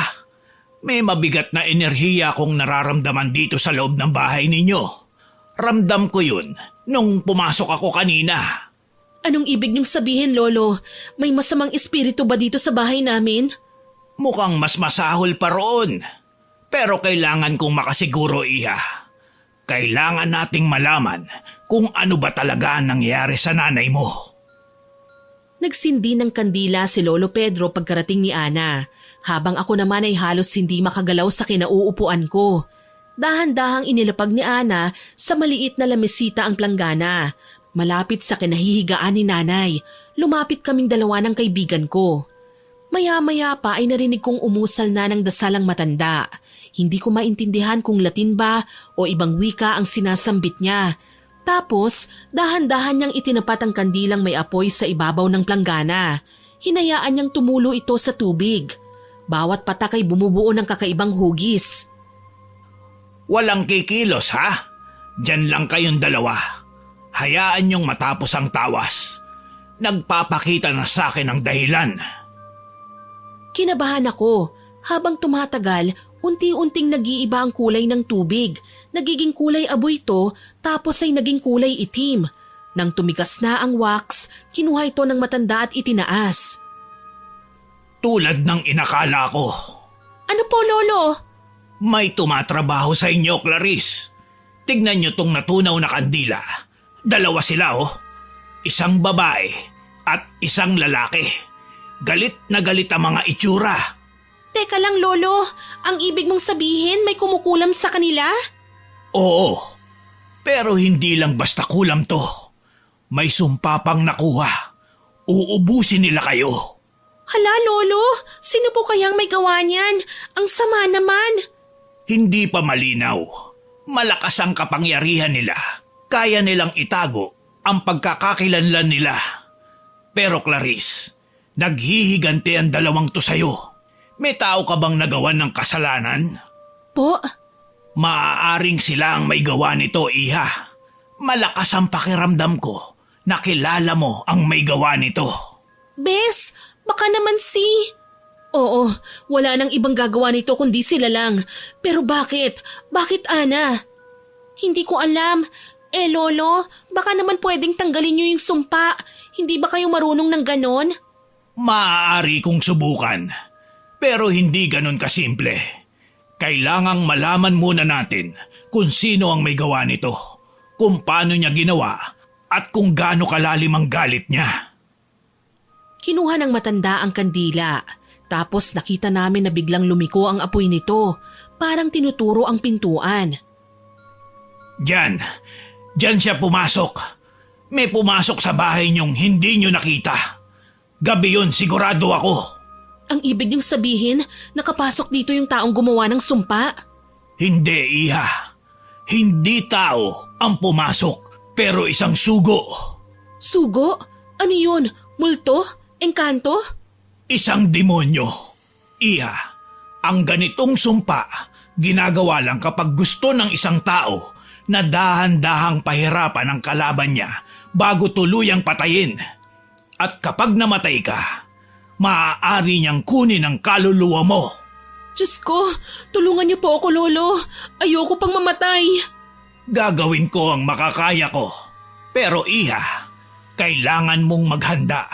May mabigat na enerhiya kong nararamdaman dito sa loob ng bahay ninyo. Ramdam ko yun nung pumasok ako kanina. Anong ibig niyong sabihin, Lolo? May masamang espiritu ba dito sa bahay namin? Mukhang mas masahol pa roon. Pero kailangan kong makasiguro, iha. Kailangan nating malaman kung ano ba talaga ang nangyari sa nanay mo. Nagsindi ng kandila si Lolo Pedro pagkarating ni Ana, habang ako naman ay halos hindi makagalaw sa kinauupuan ko. Dahan-dahang inilapag ni Ana sa maliit na lamesita ang planggana. Malapit sa kinahihigaan ni nanay, lumapit kaming dalawa ng kaibigan ko. Maya-maya pa ay narinig kong umusal na ng dasalang matanda. Hindi ko maintindihan kung Latin ba o ibang wika ang sinasambit niya. Tapos, dahan-dahan niyang itinapat ang kandilang may apoy sa ibabaw ng planggana. Hinayaan niyang tumulo ito sa tubig. Bawat patak ay bumubuo ng kakaibang hugis. Walang kikilos ha? Diyan lang kayong dalawa. Hayaan niyong matapos ang tawas. Nagpapakita na sa akin ang dahilan. Kinabahan ako. Habang tumatagal, unti-unting nag-iiba ang kulay ng tubig. Nagiging kulay abuy ito, tapos ay naging kulay itim. Nang tumigas na ang wax, kinuha ito ng matanda at itinaas. Tulad ng inakala ko. Ano po, Lolo? May tumatrabaho sa inyo, Clarice. Tignan niyo tong natunaw na kandila. Dalawa sila Isang babae at isang lalaki. Galit na galit ang mga itsura. Teka lang, Lolo. Ang ibig mong sabihin may kumukulam sa kanila? Oo, pero hindi lang basta kulam to. May sumpa pang nakuha. Uubusin nila kayo. Hala, Lolo. Sino po kayang may gawa niyan? Ang sama naman. Hindi pa malinaw. Malakas ang kapangyarihan nila. Kaya nilang itago ang pagkakakilanlan nila. Pero Clarice, naghihiganti ang dalawang to sa'yo. May tao ka bang nagawan ng kasalanan? Po? Maaaring sila ang may gawa nito, Iha. Malakas ang pakiramdam ko na kilala mo ang may gawa nito. Bes, baka naman si... Oo, wala nang ibang gagawa nito kundi sila lang. Pero bakit? Bakit, Ana? Hindi ko alam. Lolo, baka naman pwedeng tanggalin niyo yung sumpa. Hindi ba kayo marunong ng ganon? Maaari kong subukan. Pero hindi ganon kasimple. Kailangang malaman muna natin kung sino ang may gawa nito, kung paano niya ginawa, at kung gaano kalalim ang galit niya. Kinuha ng matanda ang kandila. Tapos nakita namin na biglang lumiko ang apoy nito. Parang tinuturo ang pintuan. Diyan siya pumasok. May pumasok sa bahay niyong hindi niyo nakita. Gabi yun, sigurado ako. Ang ibig niyong sabihin, nakapasok dito yung taong gumawa ng sumpa? Hindi, Iha. Hindi tao ang pumasok, pero isang sugo. Sugo? Ano yun? Multo? Engkanto? Isang demonyo. Iha, ang ganitong sumpa, ginagawa lang kapag gusto ng isang tao na dahan-dahang pahirapan ang kalaban niya bago tuluyang patayin. At kapag namatay ka, maaari niyang kunin ang kaluluwa mo. Diyos ko, tulungan niyo po ako, Lolo. Ayoko pang mamatay. Gagawin ko ang makakaya ko. Pero Iha, kailangan mong maghanda.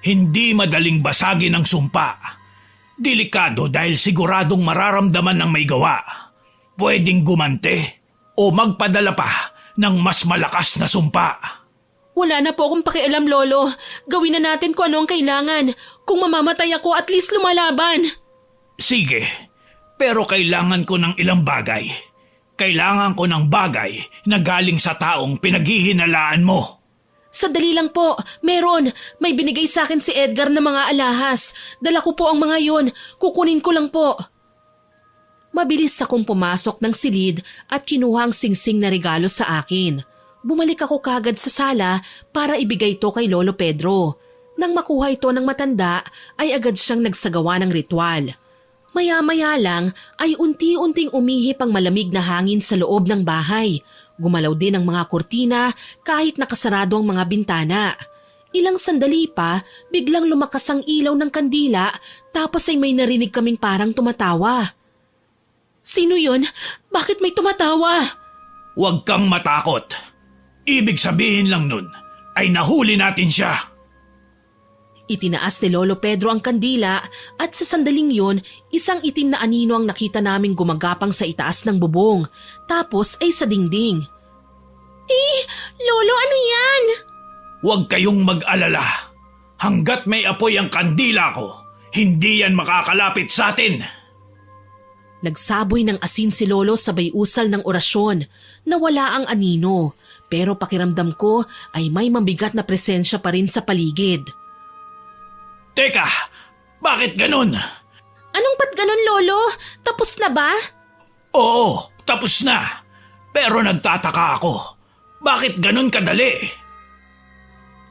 Hindi madaling basagin ang sumpa. Delikado dahil siguradong mararamdaman ng may gawa. Pwedeng gumante o magpadala pa ng mas malakas na sumpa. Wala na po akong pakialam, Lolo. Gawin na natin kung ano ang kailangan. Kung mamamatay ako, at least lumalaban. Sige, pero kailangan ko ng ilang bagay. Kailangan ko ng bagay na galing sa taong pinaghihinalaan mo. Sandali lang po. Meron. May binigay sa akin si Edgar na mga alahas. Dala ko po ang mga yon. Kukunin ko lang po. Mabilis akong pumasok ng silid at kinuha ang singsing na regalo sa akin. Bumalik ako kagad sa sala para ibigay ito kay Lolo Pedro. Nang makuha ito ng matanda ay agad siyang nagsagawa ng ritual. Maya-maya lang ay unti-unting umihip ang malamig na hangin sa loob ng bahay. Gumalaw din ang mga kurtina kahit nakasarado ang mga bintana. Ilang sandali pa, biglang lumakas ang ilaw ng kandila tapos ay may narinig kaming parang tumatawa. Sino yun? Bakit may tumatawa? Huwag kang matakot. Ibig sabihin lang nun ay nahuli natin siya. Itinaas ni Lolo Pedro ang kandila at sa sandaling yun, isang itim na anino ang nakita naming gumagapang sa itaas ng bubong. Tapos ay sa dingding. Lolo, ano yan? Huwag kayong mag-alala. Hanggat may apoy ang kandila ko, hindi yan makakalapit sa atin. Nagsaboy ng asin si Lolo sabay usal ng orasyon. Nawala ang anino, pero pakiramdam ko ay may mabigat na presensya pa rin sa paligid. Teka, Bakit ganun? Anong ba't ganun, Lolo? Tapos na ba? Oo, tapos na. Pero nagtataka ako. Bakit ganun kadali?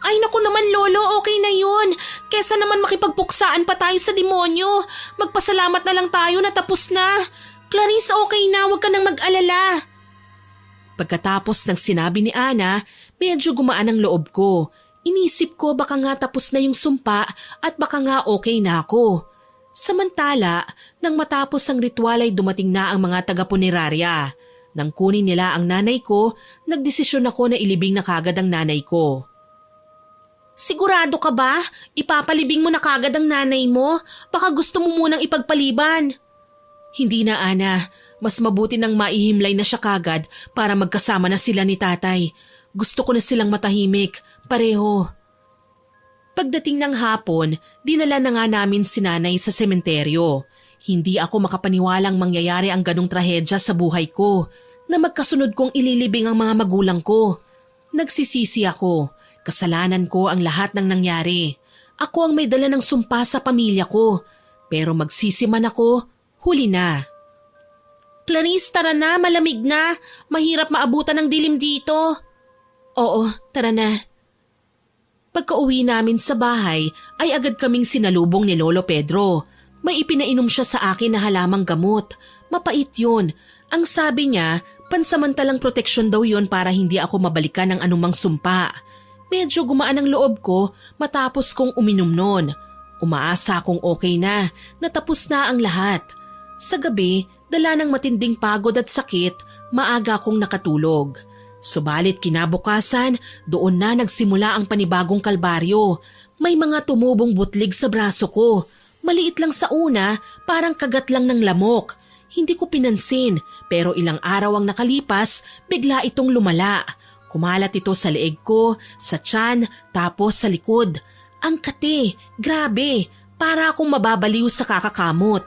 Ay naku naman, Lolo, okay na yun. Kesa naman makipagpuksaan pa tayo sa demonyo. Magpasalamat na lang tayo na tapos na. Clarice, okay na, huwag ka nang mag-alala. Pagkatapos ng sinabi ni Ana, medyo gumaan ang loob ko. Inisip ko baka nga tapos na yung sumpa at baka nga okay na ako. Samantala, nang matapos ang ritual ay dumating na ang mga taga-punerarya. Nang kunin nila ang nanay ko, nagdesisyon ako na ilibing na kagad ang nanay ko. Sigurado ka ba? Ipapalibing mo na kagad ang nanay mo? Baka gusto mo munang ipagpaliban. Hindi na, Ana. Mas mabuti nang maihimlay na siya kagad para magkasama na sila ni tatay. Gusto ko na silang matahimik, pareho. Pagdating ng hapon, dinala na nga namin si nanay sa sementeryo. Hindi ako makapaniwalang mangyayari ang ganong trahedya sa buhay ko, na magkasunod kong ililibing ang mga magulang ko. Nagsisisi ako. Kasalanan ko ang lahat ng nangyari. Ako ang may dala ng sumpa sa pamilya ko. Pero magsisi man ako, huli na. Clarice, tara na, malamig na. Mahirap maabutan ng dilim dito. Oo, tara na. Pagka-uwi namin sa bahay, ay agad kaming sinalubong ni Lolo Pedro. May ipinainom siya sa akin na halamang gamot. Mapait yun. Ang sabi niya, pansamantalang proteksyon daw yun para hindi ako mabalikan ng anumang sumpa. Medyo gumaan ang loob ko matapos kong uminom nun. Umaasa akong okay na, natapos na ang lahat. Sa gabi, dala ng matinding pagod at sakit, maaga akong nakatulog. Subalit kinabukasan, doon na nagsimula ang panibagong kalbaryo. May mga tumubong butlig sa braso ko. Maliit lang sa una, parang kagat lang ng lamok. Hindi ko pinansin, pero ilang araw ang nakalipas, bigla itong lumala. Kumalat ito sa leeg ko, sa tiyan, tapos sa likod. Ang kate, grabe, para akong mababaliw sa kakakamot.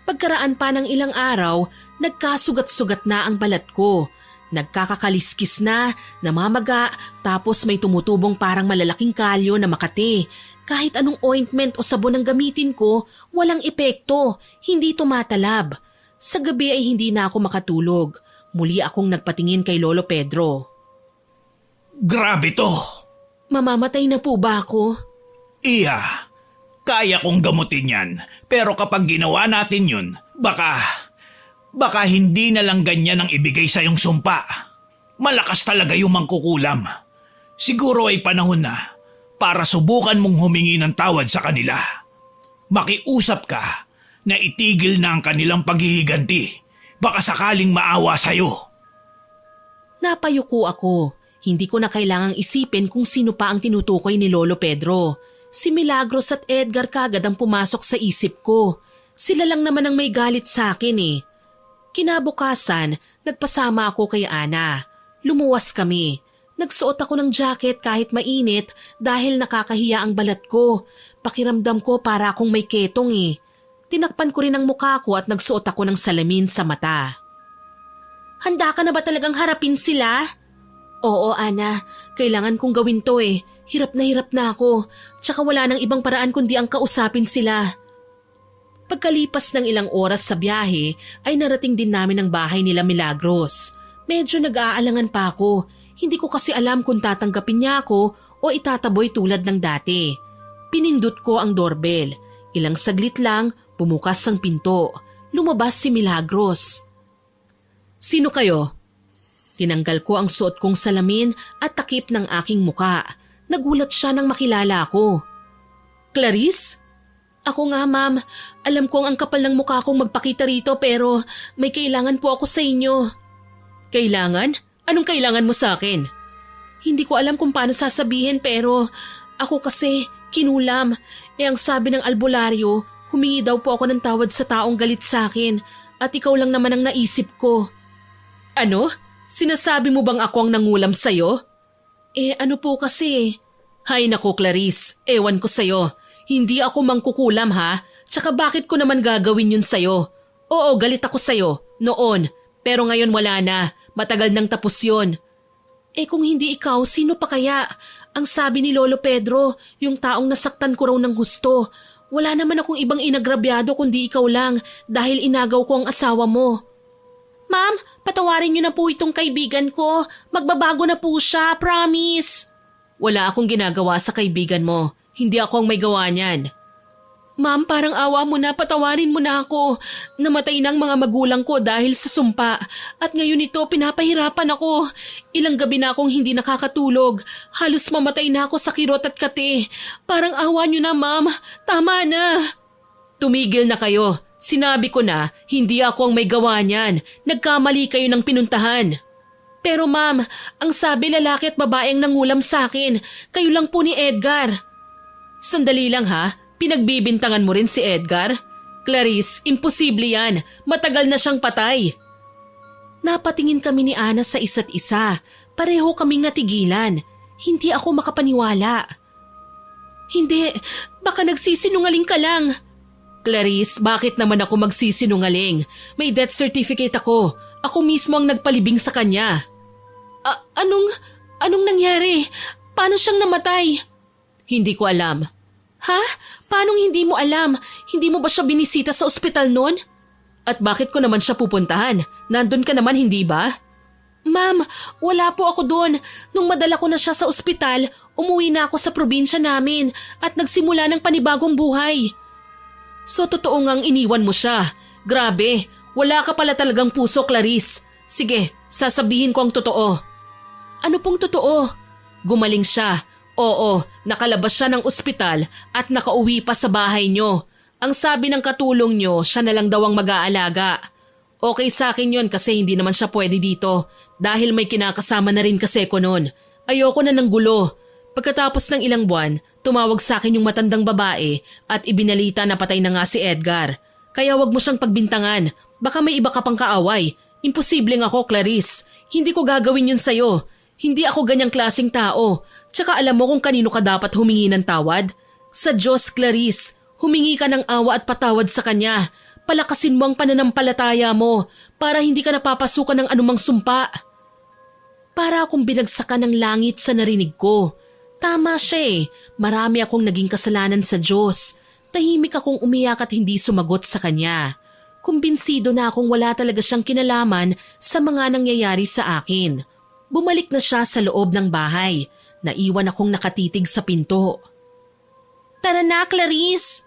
Pagkaraan pa ng ilang araw, nagkasugat-sugat na ang balat ko. Nagkakakaliskis na, namamaga, tapos may tumutubong parang malalaking kalyo na makate. Kahit anong ointment o sabon ang gamitin ko, walang epekto, hindi tumatalab. Sa gabi ay hindi na ako makatulog. Muli akong nagpatingin kay Lolo Pedro. Grabe to! Mamamatay na po ba ako? Iha, kaya kong gamutin yan. Pero kapag ginawa natin yun, baka hindi na lang ganyan ang ibigay sa iyong sumpa. Malakas talaga yung mangkukulam. Siguro ay panahon na para subukan mong humingi ng tawad sa kanila. Makiusap ka na itigil na ang kanilang paghihiganti. Baka sakaling maawa sa'yo. Napayuko ako. Hindi ko na kailangang isipin kung sino pa ang tinutukoy ni Lolo Pedro. Si Milagros at Edgar kagad ang pumasok sa isip ko. Sila lang naman ang may galit sa akin eh. Kinabukasan, nagpasama ako kay Ana. Lumuwas kami. Nagsuot ako ng jacket kahit mainit dahil nakakahiya ang balat ko. Pakiramdam ko para akong may ketong eh. Tinakpan ko rin ang mukha ko at nagsuot ako ng salamin sa mata. Handa ka na ba talagang harapin sila? Oo, Ana. Kailangan kong gawin to eh. Hirap na ako. Tsaka wala nang ibang paraan kundi ang kausapin sila. Pagkalipas ng ilang oras sa biyahe, ay narating din namin ang bahay nila Milagros. Medyo nag-aalangan pa ako. Hindi ko kasi alam kung tatanggapin niya ako o itataboy tulad ng dati. Pinindot ko ang doorbell. Ilang saglit lang, bumukas ang pinto. Lumabas si Milagros. Sino kayo? Tinanggal ko ang suot kong salamin at takip ng aking muka. Nagulat siya nang makilala ako. Clarice? Ako nga, ma'am. Alam kong ang kapal ng mukha kong magpakita rito pero may kailangan po ako sa inyo. Kailangan? Anong kailangan mo sa akin? Hindi ko alam kung paano sasabihin pero ako kasi kinulam. Ang sabi ng albularyo, humingi daw po ako ng tawad sa taong galit sa akin at ikaw lang naman ang naisip ko. Ano? Sinasabi mo bang ako ang nangulam sa'yo? Ano po kasi? Hay nako Clarice, ewan ko sa'yo. Hindi ako mangkukulam ha? Tsaka bakit ko naman gagawin yun sa'yo? Oo, galit ako sa'yo. Noon. Pero ngayon wala na. Matagal nang tapos yun. Kung hindi ikaw, sino pa kaya? Ang sabi ni Lolo Pedro, yung taong nasaktan ko raw ng husto. Wala naman akong ibang inagrabyado kundi ikaw lang dahil inagaw ko ang asawa mo. Ma'am, patawarin niyo na po itong kaibigan ko. Magbabago na po siya, promise. Wala akong ginagawa sa kaibigan mo. Hindi ako ang may gawa niyan. Ma'am, parang awa mo na, patawarin mo na ako. Namatay na ang mga magulang ko dahil sa sumpa. At ngayon ito, pinapahirapan ako. Ilang gabi na akong hindi nakakatulog. Halos mamatay na ako sa kirot at kate. Parang awa niyo na, ma'am. Tama na. Tumigil na kayo. Sinabi ko na, hindi ako ang may gawa niyan. Nagkamali kayo ng pinuntahan. Pero ma'am, ang sabi lalaki at babaeng nangulam sa akin. Kayo lang po ni Edgar. Sandali lang ha. Pinagbibintangan mo rin si Edgar? Clarice, imposible yan. Matagal na siyang patay. Napatingin kami ni Ana sa isa't isa. Pareho kaming natigilan. Hindi ako makapaniwala. Hindi, baka nagsisinungaling ka lang. Clarice, bakit naman ako magsisinungaling? May death certificate ako. Ako mismo ang nagpalibing sa kanya. Anong nangyari? Paano siyang namatay? Hindi ko alam. Ha? Paanong hindi mo alam? Hindi mo ba siya binisita sa ospital noon? At bakit ko naman siya pupuntahan? Nandun ka naman, hindi ba? Ma'am, wala po ako doon. Nung madala ko na siya sa ospital, umuwi na ako sa probinsya namin at nagsimula ng panibagong buhay. So totoo ngang iniwan mo siya. Grabe, wala ka pala talagang puso, Clarice. Sige, sasabihin ko ang totoo. Ano pong totoo? Gumaling siya. Oo, nakalabas siya ng ospital at nakauwi pa sa bahay nyo. Ang sabi ng katulong nyo, siya na lang daw ang mag-aalaga. Okay sa akin yon kasi hindi naman siya pwede dito dahil may kinakasama na rin kasi ko noon. Ayoko na ng gulo. Pagkatapos ng ilang buwan, tumawag sa akin yung matandang babae at ibinalita na patay na nga si Edgar. Kaya wag mo siyang pagbintangan. Baka may iba ka pang kaaway. Imposibleng ako, Clarice. Hindi ko gagawin yun sa'yo. Hindi ako ganyang klaseng tao. Tsaka alam mo kung kanino ka dapat humingi ng tawad? Sa Diyos, Clarice. Humingi ka ng awa at patawad sa Kanya. Palakasin mo ang pananampalataya mo para hindi ka napapasukan ng anumang sumpa. Para akong binagsakan ng langit sa narinig ko. Tama siya eh. Marami akong naging kasalanan sa Diyos. Tahimik akong umiyak at hindi sumagot sa Kanya. Kumbinsido na akong wala talaga siyang kinalaman sa mga nangyayari sa akin. Bumalik na siya sa loob ng bahay. Naiwan akong nakatitig sa pinto. Tara na, Clarice!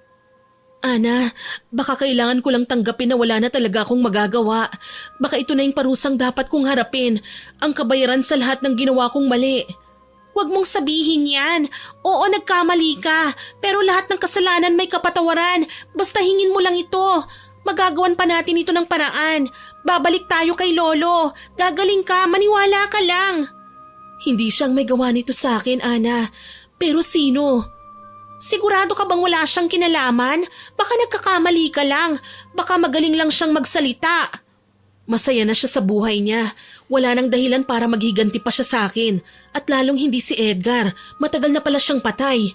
Ana, baka kailangan ko lang tanggapin na wala na talaga akong magagawa. Baka ito na yung parusang dapat kong harapin. Ang kabayaran sa lahat ng ginawa kong mali. Huwag mong sabihin yan. Oo, nagkamali ka. Pero lahat ng kasalanan may kapatawaran. Basta hingin mo lang ito. Magagawan pa natin ito ng paraan. Babalik tayo kay Lolo. Gagaling ka, maniwala ka lang. Hindi siyang may gawa nito sa akin, Ana. Pero sino? Sigurado ka bang wala siyang kinalaman? Baka nagkakamali ka lang. Baka magaling lang siyang magsalita. Masaya na siya sa buhay niya. Wala nang dahilan para maghiganti pa siya sa akin. At lalong hindi si Edgar. Matagal na pala siyang patay.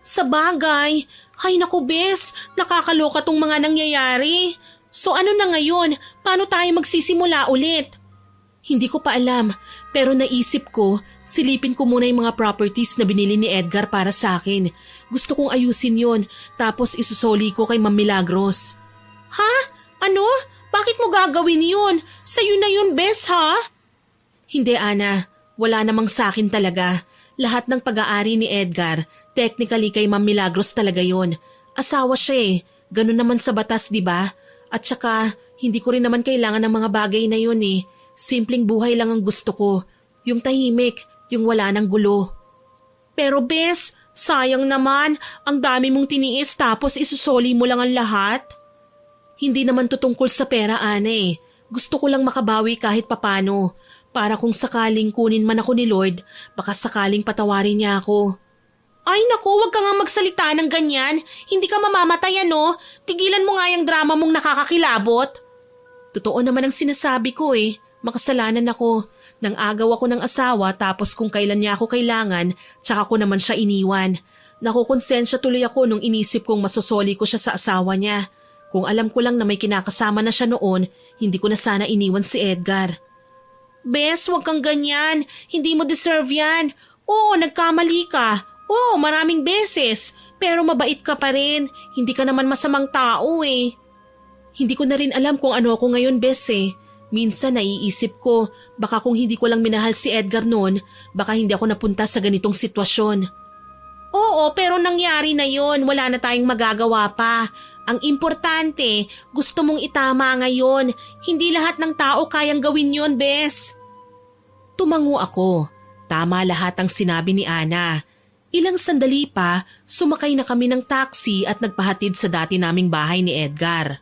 Sa bagay. Hay naku, bes. Nakakaloka tong mga nangyayari. So ano na ngayon? Paano tayo magsisimula ulit? Hindi ko pa alam, pero naisip ko, silipin ko muna yung mga properties na binili ni Edgar para sa akin. Gusto kong ayusin yon, tapos isusoli ko kay Ma'am Milagros. Ha? Ano? Bakit mo gagawin yun? Sa'yo na yun, bes, ha? Hindi, Ana. Wala namang sa akin talaga. Lahat ng pag-aari ni Edgar, technically kay Ma'am Milagros talaga yon. Asawa siya eh. Ganun naman sa batas, di ba? At saka, hindi ko rin naman kailangan ng mga bagay na yun eh. Simpleng buhay lang ang gusto ko. Yung tahimik, yung wala ng gulo. Pero bes, sayang naman. Ang dami mong tiniis tapos isusoli mo lang ang lahat. Hindi naman tutungkol sa pera, Ana eh. Gusto ko lang makabawi kahit papano. Para kung sakaling kunin man ako ni Lord, baka sakaling patawarin niya ako. Ay naku, wag ka nga magsalita ng ganyan. Hindi ka mamamatay ano. Tigilan mo nga yung drama mong nakakakilabot. Totoo naman ang sinasabi ko eh. Makasalanan ako. Nang agaw ako ng asawa tapos kung kailan niya ako kailangan, tsaka ko naman siya iniwan. Nakukonsensya tuloy ako nung inisip kong masosoli ko siya sa asawa niya. Kung alam ko lang na may kinakasama na siya noon, hindi ko na sana iniwan si Edgar. Bes, wag kang ganyan. Hindi mo deserve yan. Oo, nagkamali ka. Oo, maraming beses. Pero mabait ka pa rin. Hindi ka naman masamang tao eh. Hindi ko na rin alam kung ano ako ngayon, Bes eh. Minsan naiisip ko, baka kung hindi ko lang minahal si Edgar noon, baka hindi ako napunta sa ganitong sitwasyon. Oo, pero nangyari na yon. Wala na tayong magagawa pa. Ang importante, gusto mong itama ngayon. Hindi lahat ng tao kayang gawin yon, Bes. Tumango ako. Tama lahat ang sinabi ni Ana. Ilang sandali pa, sumakay na kami ng taxi at nagpahatid sa dati naming bahay ni Edgar.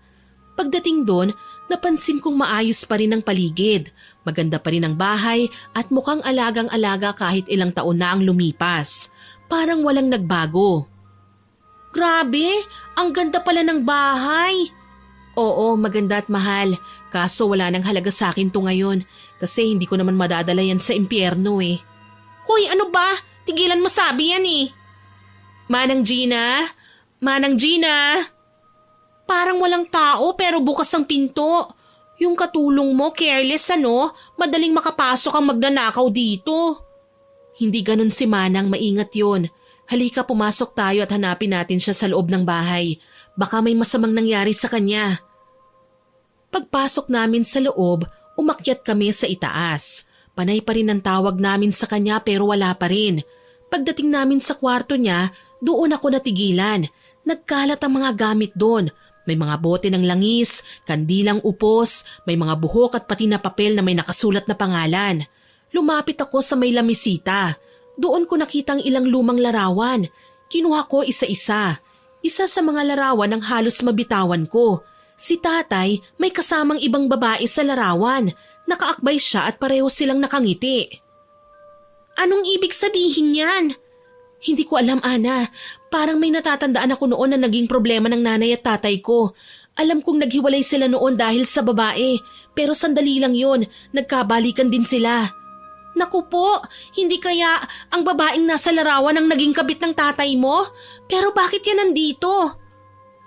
Pagdating doon, napansin kong maayos pa rin ang paligid. Maganda pa rin ang bahay at mukhang alagang-alaga kahit ilang taon na ang lumipas. Parang walang nagbago. Grabe, ang ganda pala ng bahay. Oo, maganda at mahal. Kaso wala nang halaga sa akin to ngayon kasi hindi ko naman madadala yan sa impyerno eh. Hoy, ano ba? Tigilan mo sabi yan eh. Manang Gina? Manang Gina? Parang walang tao pero bukas ang pinto. Yung katulong mo, careless ano? Madaling makapasok ang magnanakaw dito. Hindi ganun si Manang, maingat yun. Halika, pumasok tayo at hanapin natin siya sa loob ng bahay. Baka may masamang nangyari sa kanya. Pagpasok namin sa loob, umakyat kami sa itaas. Panay pa rin ang tawag namin sa kanya pero wala pa rin. Pagdating namin sa kwarto niya, doon ako natigilan. Nagkalat ang mga gamit doon. May mga bote ng langis, kandilang upos, may mga buhok at pati na papel na may nakasulat na pangalan. Lumapit ako sa may lamisita. Doon ko nakitang ilang lumang larawan. Kinuha ko isa-isa. Isa sa mga larawan ang halos mabitawan ko. Si tatay may kasamang ibang babae sa larawan. Nakaakbay siya at pareho silang nakangiti. Anong ibig sabihin yan? Hindi ko alam, Ana. Parang may natatandaan ako noon na naging problema ng nanay at tatay ko. Alam kong naghiwalay sila noon dahil sa babae. Pero sandali lang yon, nagkabalikan din sila. Naku po, hindi kaya ang babaeng nasa larawan ang naging kabit ng tatay mo? Pero bakit yan nandito?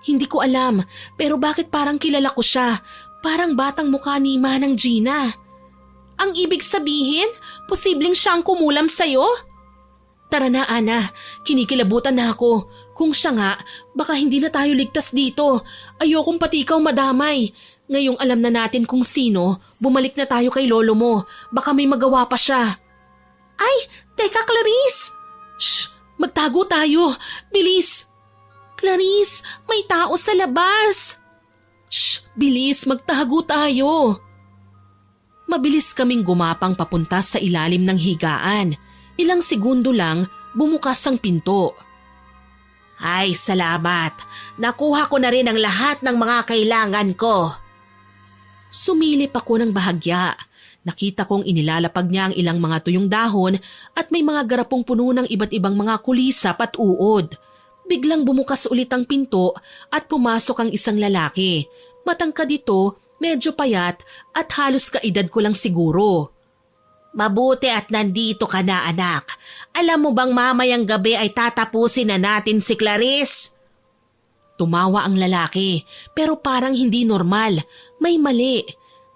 Hindi ko alam, pero bakit parang kilala ko siya? Parang batang mukha ni Manang Gina. Ang ibig sabihin, posibleng siya ang kumulam sa'yo? Tara na, Ana. Kinikilabutan na ako. Kung siya nga, baka hindi na tayo ligtas dito. Ayokong pati ikaw madamay. Ngayong alam na natin kung sino, bumalik na tayo kay lolo mo. Baka may magawa pa siya. Ay, teka Clarice! Shh! Magtago tayo! Bilis! Clarice, may tao sa labas! Shh! Bilis! Magtago tayo! Mabilis kaming gumapang papunta sa ilalim ng higaan. Ilang segundo lang, bumukas ang pinto. Ay, salamat. Nakuha ko na rin ang lahat ng mga kailangan ko. Sumilip ako ng bahagya. Nakita kong inilalapag niya ang ilang mga tuyong dahon at may mga garapong puno ng iba't ibang mga kulisap at uod. Biglang bumukas ulit ang pinto at pumasok ang isang lalaki. Matangkad ito, medyo payat at halos kaedad ko lang siguro. Mabuti at nandito ka na, anak. Alam mo bang mamayang gabi ay tatapusin na natin si Clarice? Tumawa ang lalaki pero parang hindi normal. May mali.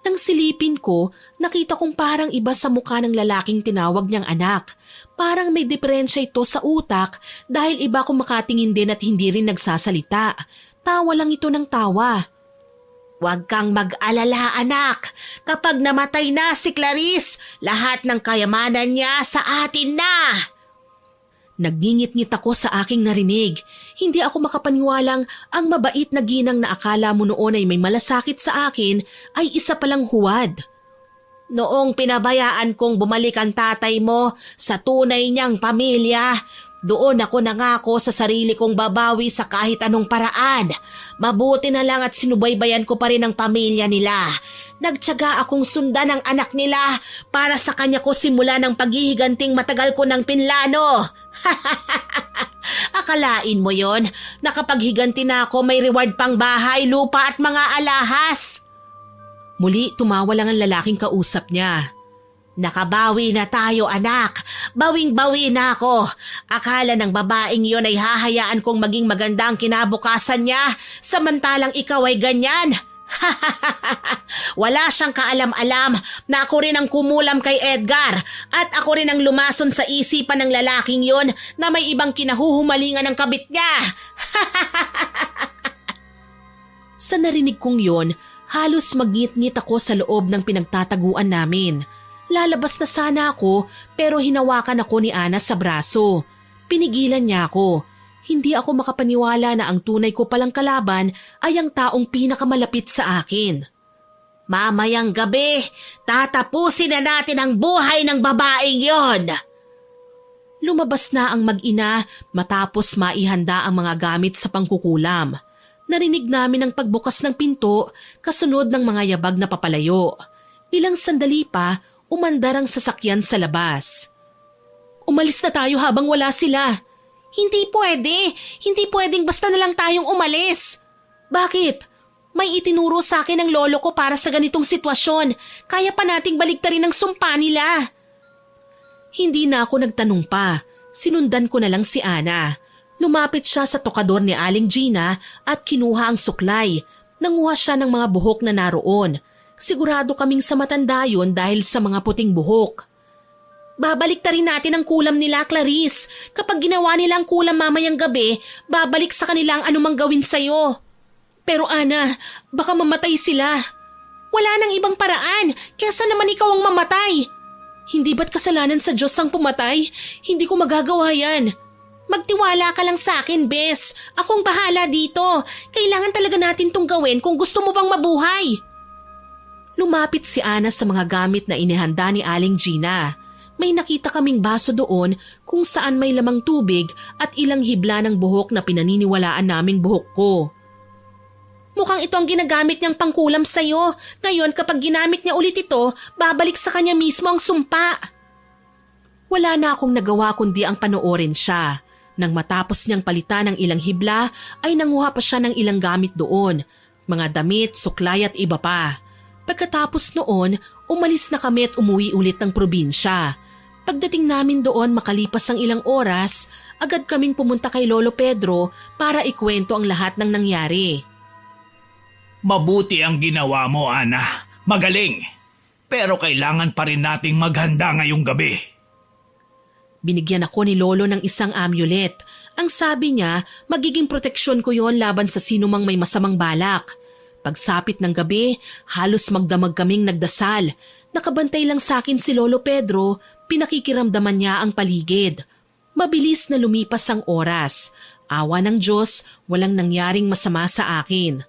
Nang silipin ko, nakita kong parang iba sa mukha ng lalaking tinawag niyang anak. Parang may diferensya ito sa utak dahil iba kung makatingin din at hindi rin nagsasalita. Tawa lang ito ng tawa. Huwag kang mag-alala, anak. Kapag namatay na si Clarice, lahat ng kayamanan niya sa atin na. Nagngingit-ngit ako sa aking narinig. Hindi ako makapaniwalang ang mabait na ginang na akala mo noon ay may malasakit sa akin ay isa palang huwad. Noong pinabayaan kong bumalik ang tatay mo sa tunay niyang pamilya, doon ako nangako sa sarili kong babawi sa kahit anong paraan. Mabuti na lang at sinubaybayan ko pa rin ang pamilya nila. Nagtiyaga akong sundan ang anak nila para sa kanya ko simula ng paghihiganting matagal ko ng pinlano. Akalain mo yon, nakapaghiganti na ako may reward pang bahay, lupa at mga alahas. Muli tumawa lang ang lalaking kausap niya. Nakabawi na tayo, anak. Bawing-bawi na ako. Akala ng babaeng yon ay hahayaan kong maging maganda ang kinabukasan niya, samantalang ikaw ay ganyan. Wala siyang kaalam-alam na ako rin ang kumulam kay Edgar At ako rin ang lumason sa isipan ng lalaking yon na may ibang kinahuhumalingan ng kabit niya. Sa narinig kong yon, halos magngit-ngit ako sa loob ng pinagtataguan namin. Lalabas na sana ako pero hinawakan ako ni Ana sa braso. Pinigilan niya ako. Hindi ako makapaniwala na ang tunay ko palang kalaban ay ang taong pinakamalapit sa akin. Mamayang gabi, tatapusin na natin ang buhay ng babaeng yon. Lumabas na ang mag-ina matapos maihanda ang mga gamit sa pangkukulam. Narinig namin ang pagbukas ng pinto kasunod ng mga yabag na papalayo. Ilang sandali pa, umandar ang sasakyan sa labas. Umalis na tayo habang wala sila. Hindi pwede. Hindi pwedeng basta na lang tayong umalis. Bakit? May itinuro sa akin ng lolo ko para sa ganitong sitwasyon. Kaya pa nating baliktarin ang sumpa nila. Hindi na ako nagtanong pa. Sinundan ko na lang si Ana. Lumapit siya sa tokador ni Aling Gina at kinuha ang suklay. Nanguha siya ng mga buhok na naroon. Sigurado kaming sa matanda yun dahil sa mga puting buhok. Babaliktarin natin ang kulam nila, Clarice. Kapag ginawa nila ang kulam mamayang gabi, babalik sa kanila ang anumang gawin sa'yo. Pero Ana, baka mamatay sila. Wala nang ibang paraan, kesa naman ikaw ang mamatay. Hindi ba't kasalanan sa Diyos ang pumatay? Hindi ko magagawa yan. Magtiwala ka lang sa akin, Bes. Akong bahala dito. Kailangan talaga natin tong gawin kung gusto mo bang mabuhay. Lumapit si Ana sa mga gamit na inihanda ni Aling Gina. May nakita kaming baso doon kung saan may lamang tubig at ilang hibla ng buhok na pinaniniwalaan naming buhok ko. Mukhang ito ang ginagamit niyang pangkulam sa'yo. Ngayon kapag ginamit niya ulit ito, babalik sa kanya mismo ang sumpa. Wala na akong nagawa kundi ang panoorin siya. Nang matapos niyang palitan ng ilang hibla, ay nanguha pa siya ng ilang gamit doon. Mga damit, suklay at iba pa. Pagkatapos noon, umalis na kami at umuwi ulit ng probinsya. Pagdating namin doon makalipas ang ilang oras, agad kaming pumunta kay Lolo Pedro para ikwento ang lahat ng nangyari. Mabuti ang ginawa mo, Ana. Magaling. Pero kailangan pa rin nating maghanda ngayong gabi. Binigyan ako ni Lolo ng isang amulet. Ang sabi niya, magiging proteksyon ko yon laban sa sinumang may masamang balak. Pagsapit ng gabi, halos magdamag kaming nagdasal. Nakabantay lang sa akin si Lolo Pedro, pinakikiramdaman niya ang paligid. Mabilis na lumipas ang oras. Awa ng Diyos, walang nangyaring masama sa akin.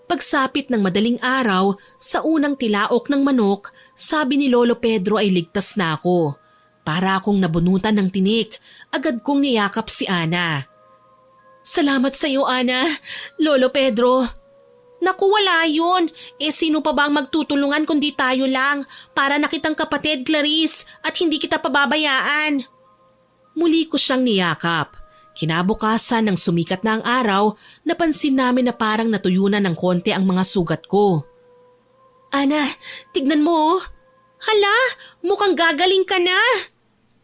Pagsapit ng madaling araw, sa unang tilaok ng manok, sabi ni Lolo Pedro ay ligtas na ako. Para akong nabunutan ng tinik, agad kong niyakap si Ana. Salamat sa iyo, Ana. Lolo Pedro. Naku, wala yun. Sino pa ba ang magtutulungan kundi tayo lang? Para na kitang kapatid, Clarice, at hindi kita pababayaan. Muli ko siyang niyakap. Kinabukasan ng sumikat na ang araw, napansin namin na parang natuyunan ng konti ang mga sugat ko. Ana, tignan mo. Hala, mukhang gagaling ka na.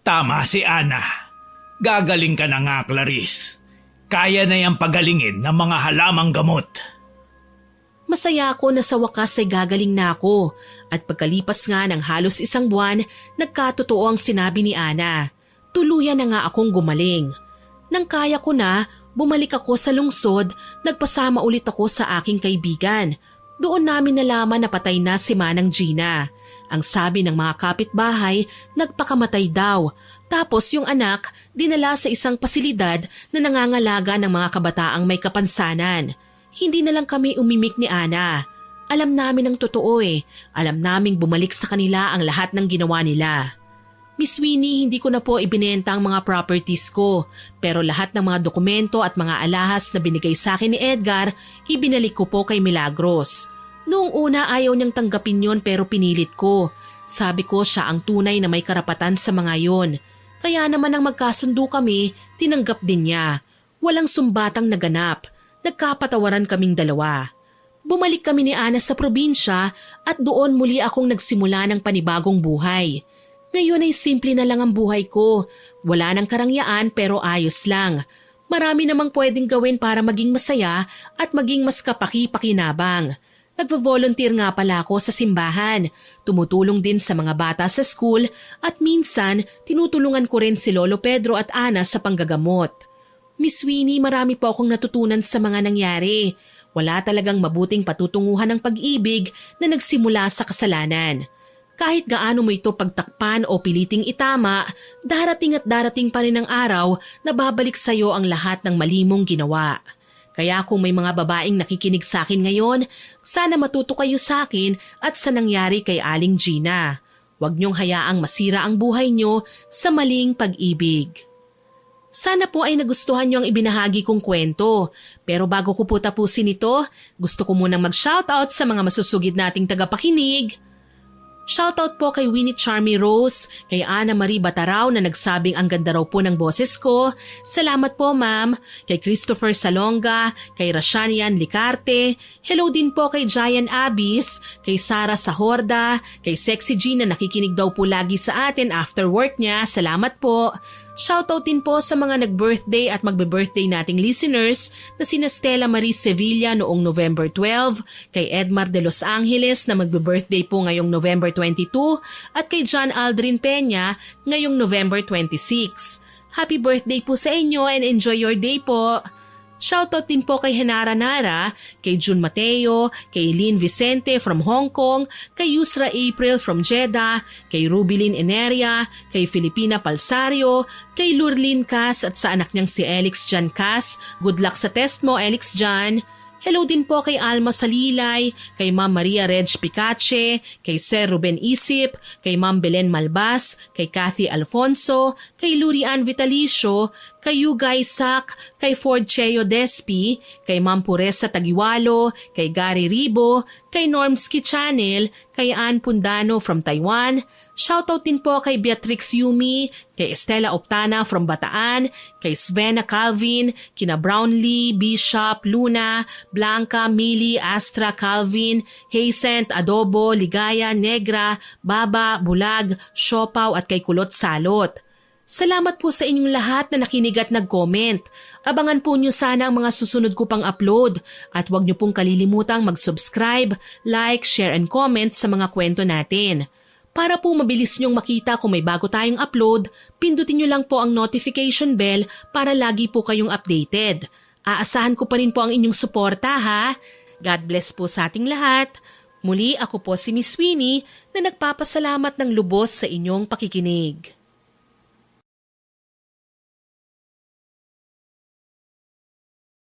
Tama si Ana. Gagaling ka na nga, Clarice. Kaya na yang pagalingin ng mga halamang gamot. Masaya ako na sa wakas ay gagaling na ako at pagkalipas nga ng halos isang buwan, nagkatotoo ang sinabi ni Ana. Tuluyan na nga akong gumaling. Nang kaya ko na, bumalik ako sa lungsod, nagpasama ulit ako sa aking kaibigan. Doon namin nalaman na patay na si Manang Gina. Ang sabi ng mga kapitbahay, nagpakamatay daw. Tapos yung anak, dinala sa isang pasilidad na nangangalaga ng mga kabataang may kapansanan. Hindi na lang kami umimik ni Ana. Alam namin ang totoo Alam naming bumalik sa kanila ang lahat ng ginawa nila. Miss Winnie, hindi ko na po ibinenta ang mga properties ko, pero lahat ng mga dokumento at mga alahas na binigay sa akin ni Edgar, ibinalik ko po kay Milagros. Noong una ayaw niyang tanggapin yon pero pinilit ko. Sabi ko siya ang tunay na may karapatan sa mga yon. Kaya naman nang magkasundo kami, tinanggap din niya. Walang sumbatang naganap. Nagkapatawaran kaming dalawa. Bumalik kami ni Ana sa probinsya at doon muli akong nagsimula ng panibagong buhay. Ngayon ay simple na lang ang buhay ko. Wala nang karangyaan pero ayos lang. Marami namang pwedeng gawin para maging masaya at maging mas kapaki-pakinabang. Nagvo-volunteer nga pala ako sa simbahan. Tumutulong din sa mga bata sa school at minsan tinutulungan ko rin si Lolo Pedro at Ana sa panggagamot. Miss Winnie, marami po akong natutunan sa mga nangyari. Wala talagang mabuting patutunguhan ng pag-ibig na nagsimula sa kasalanan. Kahit gaano mo ito pagtakpan o piliting itama, darating at darating pa rin ang araw na babalik sa iyo ang lahat ng mali mong ginawa. Kaya kung may mga babaeng nakikinig sa akin ngayon, sana matuto kayo sa akin at sa nangyari kay Aling Gina. Huwag niyong hayaang masira ang buhay niyo sa maling pag-ibig. Sana po ay nagustuhan niyo ang ibinahagi kong kwento. Pero bago ko po tapusin ito, gusto ko munang mag-shoutout sa mga masusugid nating tagapakinig. Shoutout po kay Winnie Charmy Rose, kay Ana Marie Bataraw na nagsabing ang ganda raw po ng boses ko. Salamat po ma'am. Kay Christopher Salonga, kay Rashanian Licarte. Hello din po kay Giant Abis, kay Sara Sahorda, kay Sexy Jean na nakikinig daw po lagi sa atin after work niya. Salamat po. Shoutout din po sa mga nag-birthday at magbe-birthday nating listeners na sina Stella Marie Sevilla noong November 12, kay Edmar de Los Angeles na magbe-birthday po ngayong November 22 at kay John Aldrin Peña ngayong November 26. Happy birthday po sa inyo and enjoy your day po! Shoutout din po kay Henara Nara, kay June Mateo, kay Lynn Vicente from Hong Kong, kay Yusra April from Jeddah, kay Rubilin Eneria, kay Filipina Palsario, kay Lurlin Cas at sa anak niyang si Elix Jan Cas. Good luck sa test mo, Elix Jan. Hello din po kay Alma Salilay, kay Ma'am Maria Reg Picache, kay Sir Ruben Isip, kay Ma'am Belen Malbas, kay Kathy Alfonso, kay Lurian Vitalicio, kay Yuga Isaac, kay Ford Cheo Despi, kay Ma'am Puresa Tagiwalo, kay Gary Ribo, kay Normski Channel, kay Ann Pundano from Taiwan. Shoutout din po kay Beatrix Yumi, kay Estela Optana from Bataan, kay Svena Calvin, kina Brownlee, Bishop, Luna, Blanca, Mili, Astra, Calvin, Haysent, Adobo, Ligaya, Negra, Baba, Bulag, Siopaw at kay Kulot Salot. Salamat po sa inyong lahat na nakinig at nag-comment. Abangan po nyo sana ang mga susunod ko pang upload at huwag nyo pong kalilimutang mag-subscribe, like, share and comment sa mga kwento natin. Para po mabilis nyong makita kung may bago tayong upload, pindutin nyo lang po ang notification bell para lagi po kayong updated. Aasahan ko pa rin po ang inyong suporta ha. God bless po sa ating lahat. Muli ako po si Miss Winnie na nagpapasalamat ng lubos sa inyong pakikinig.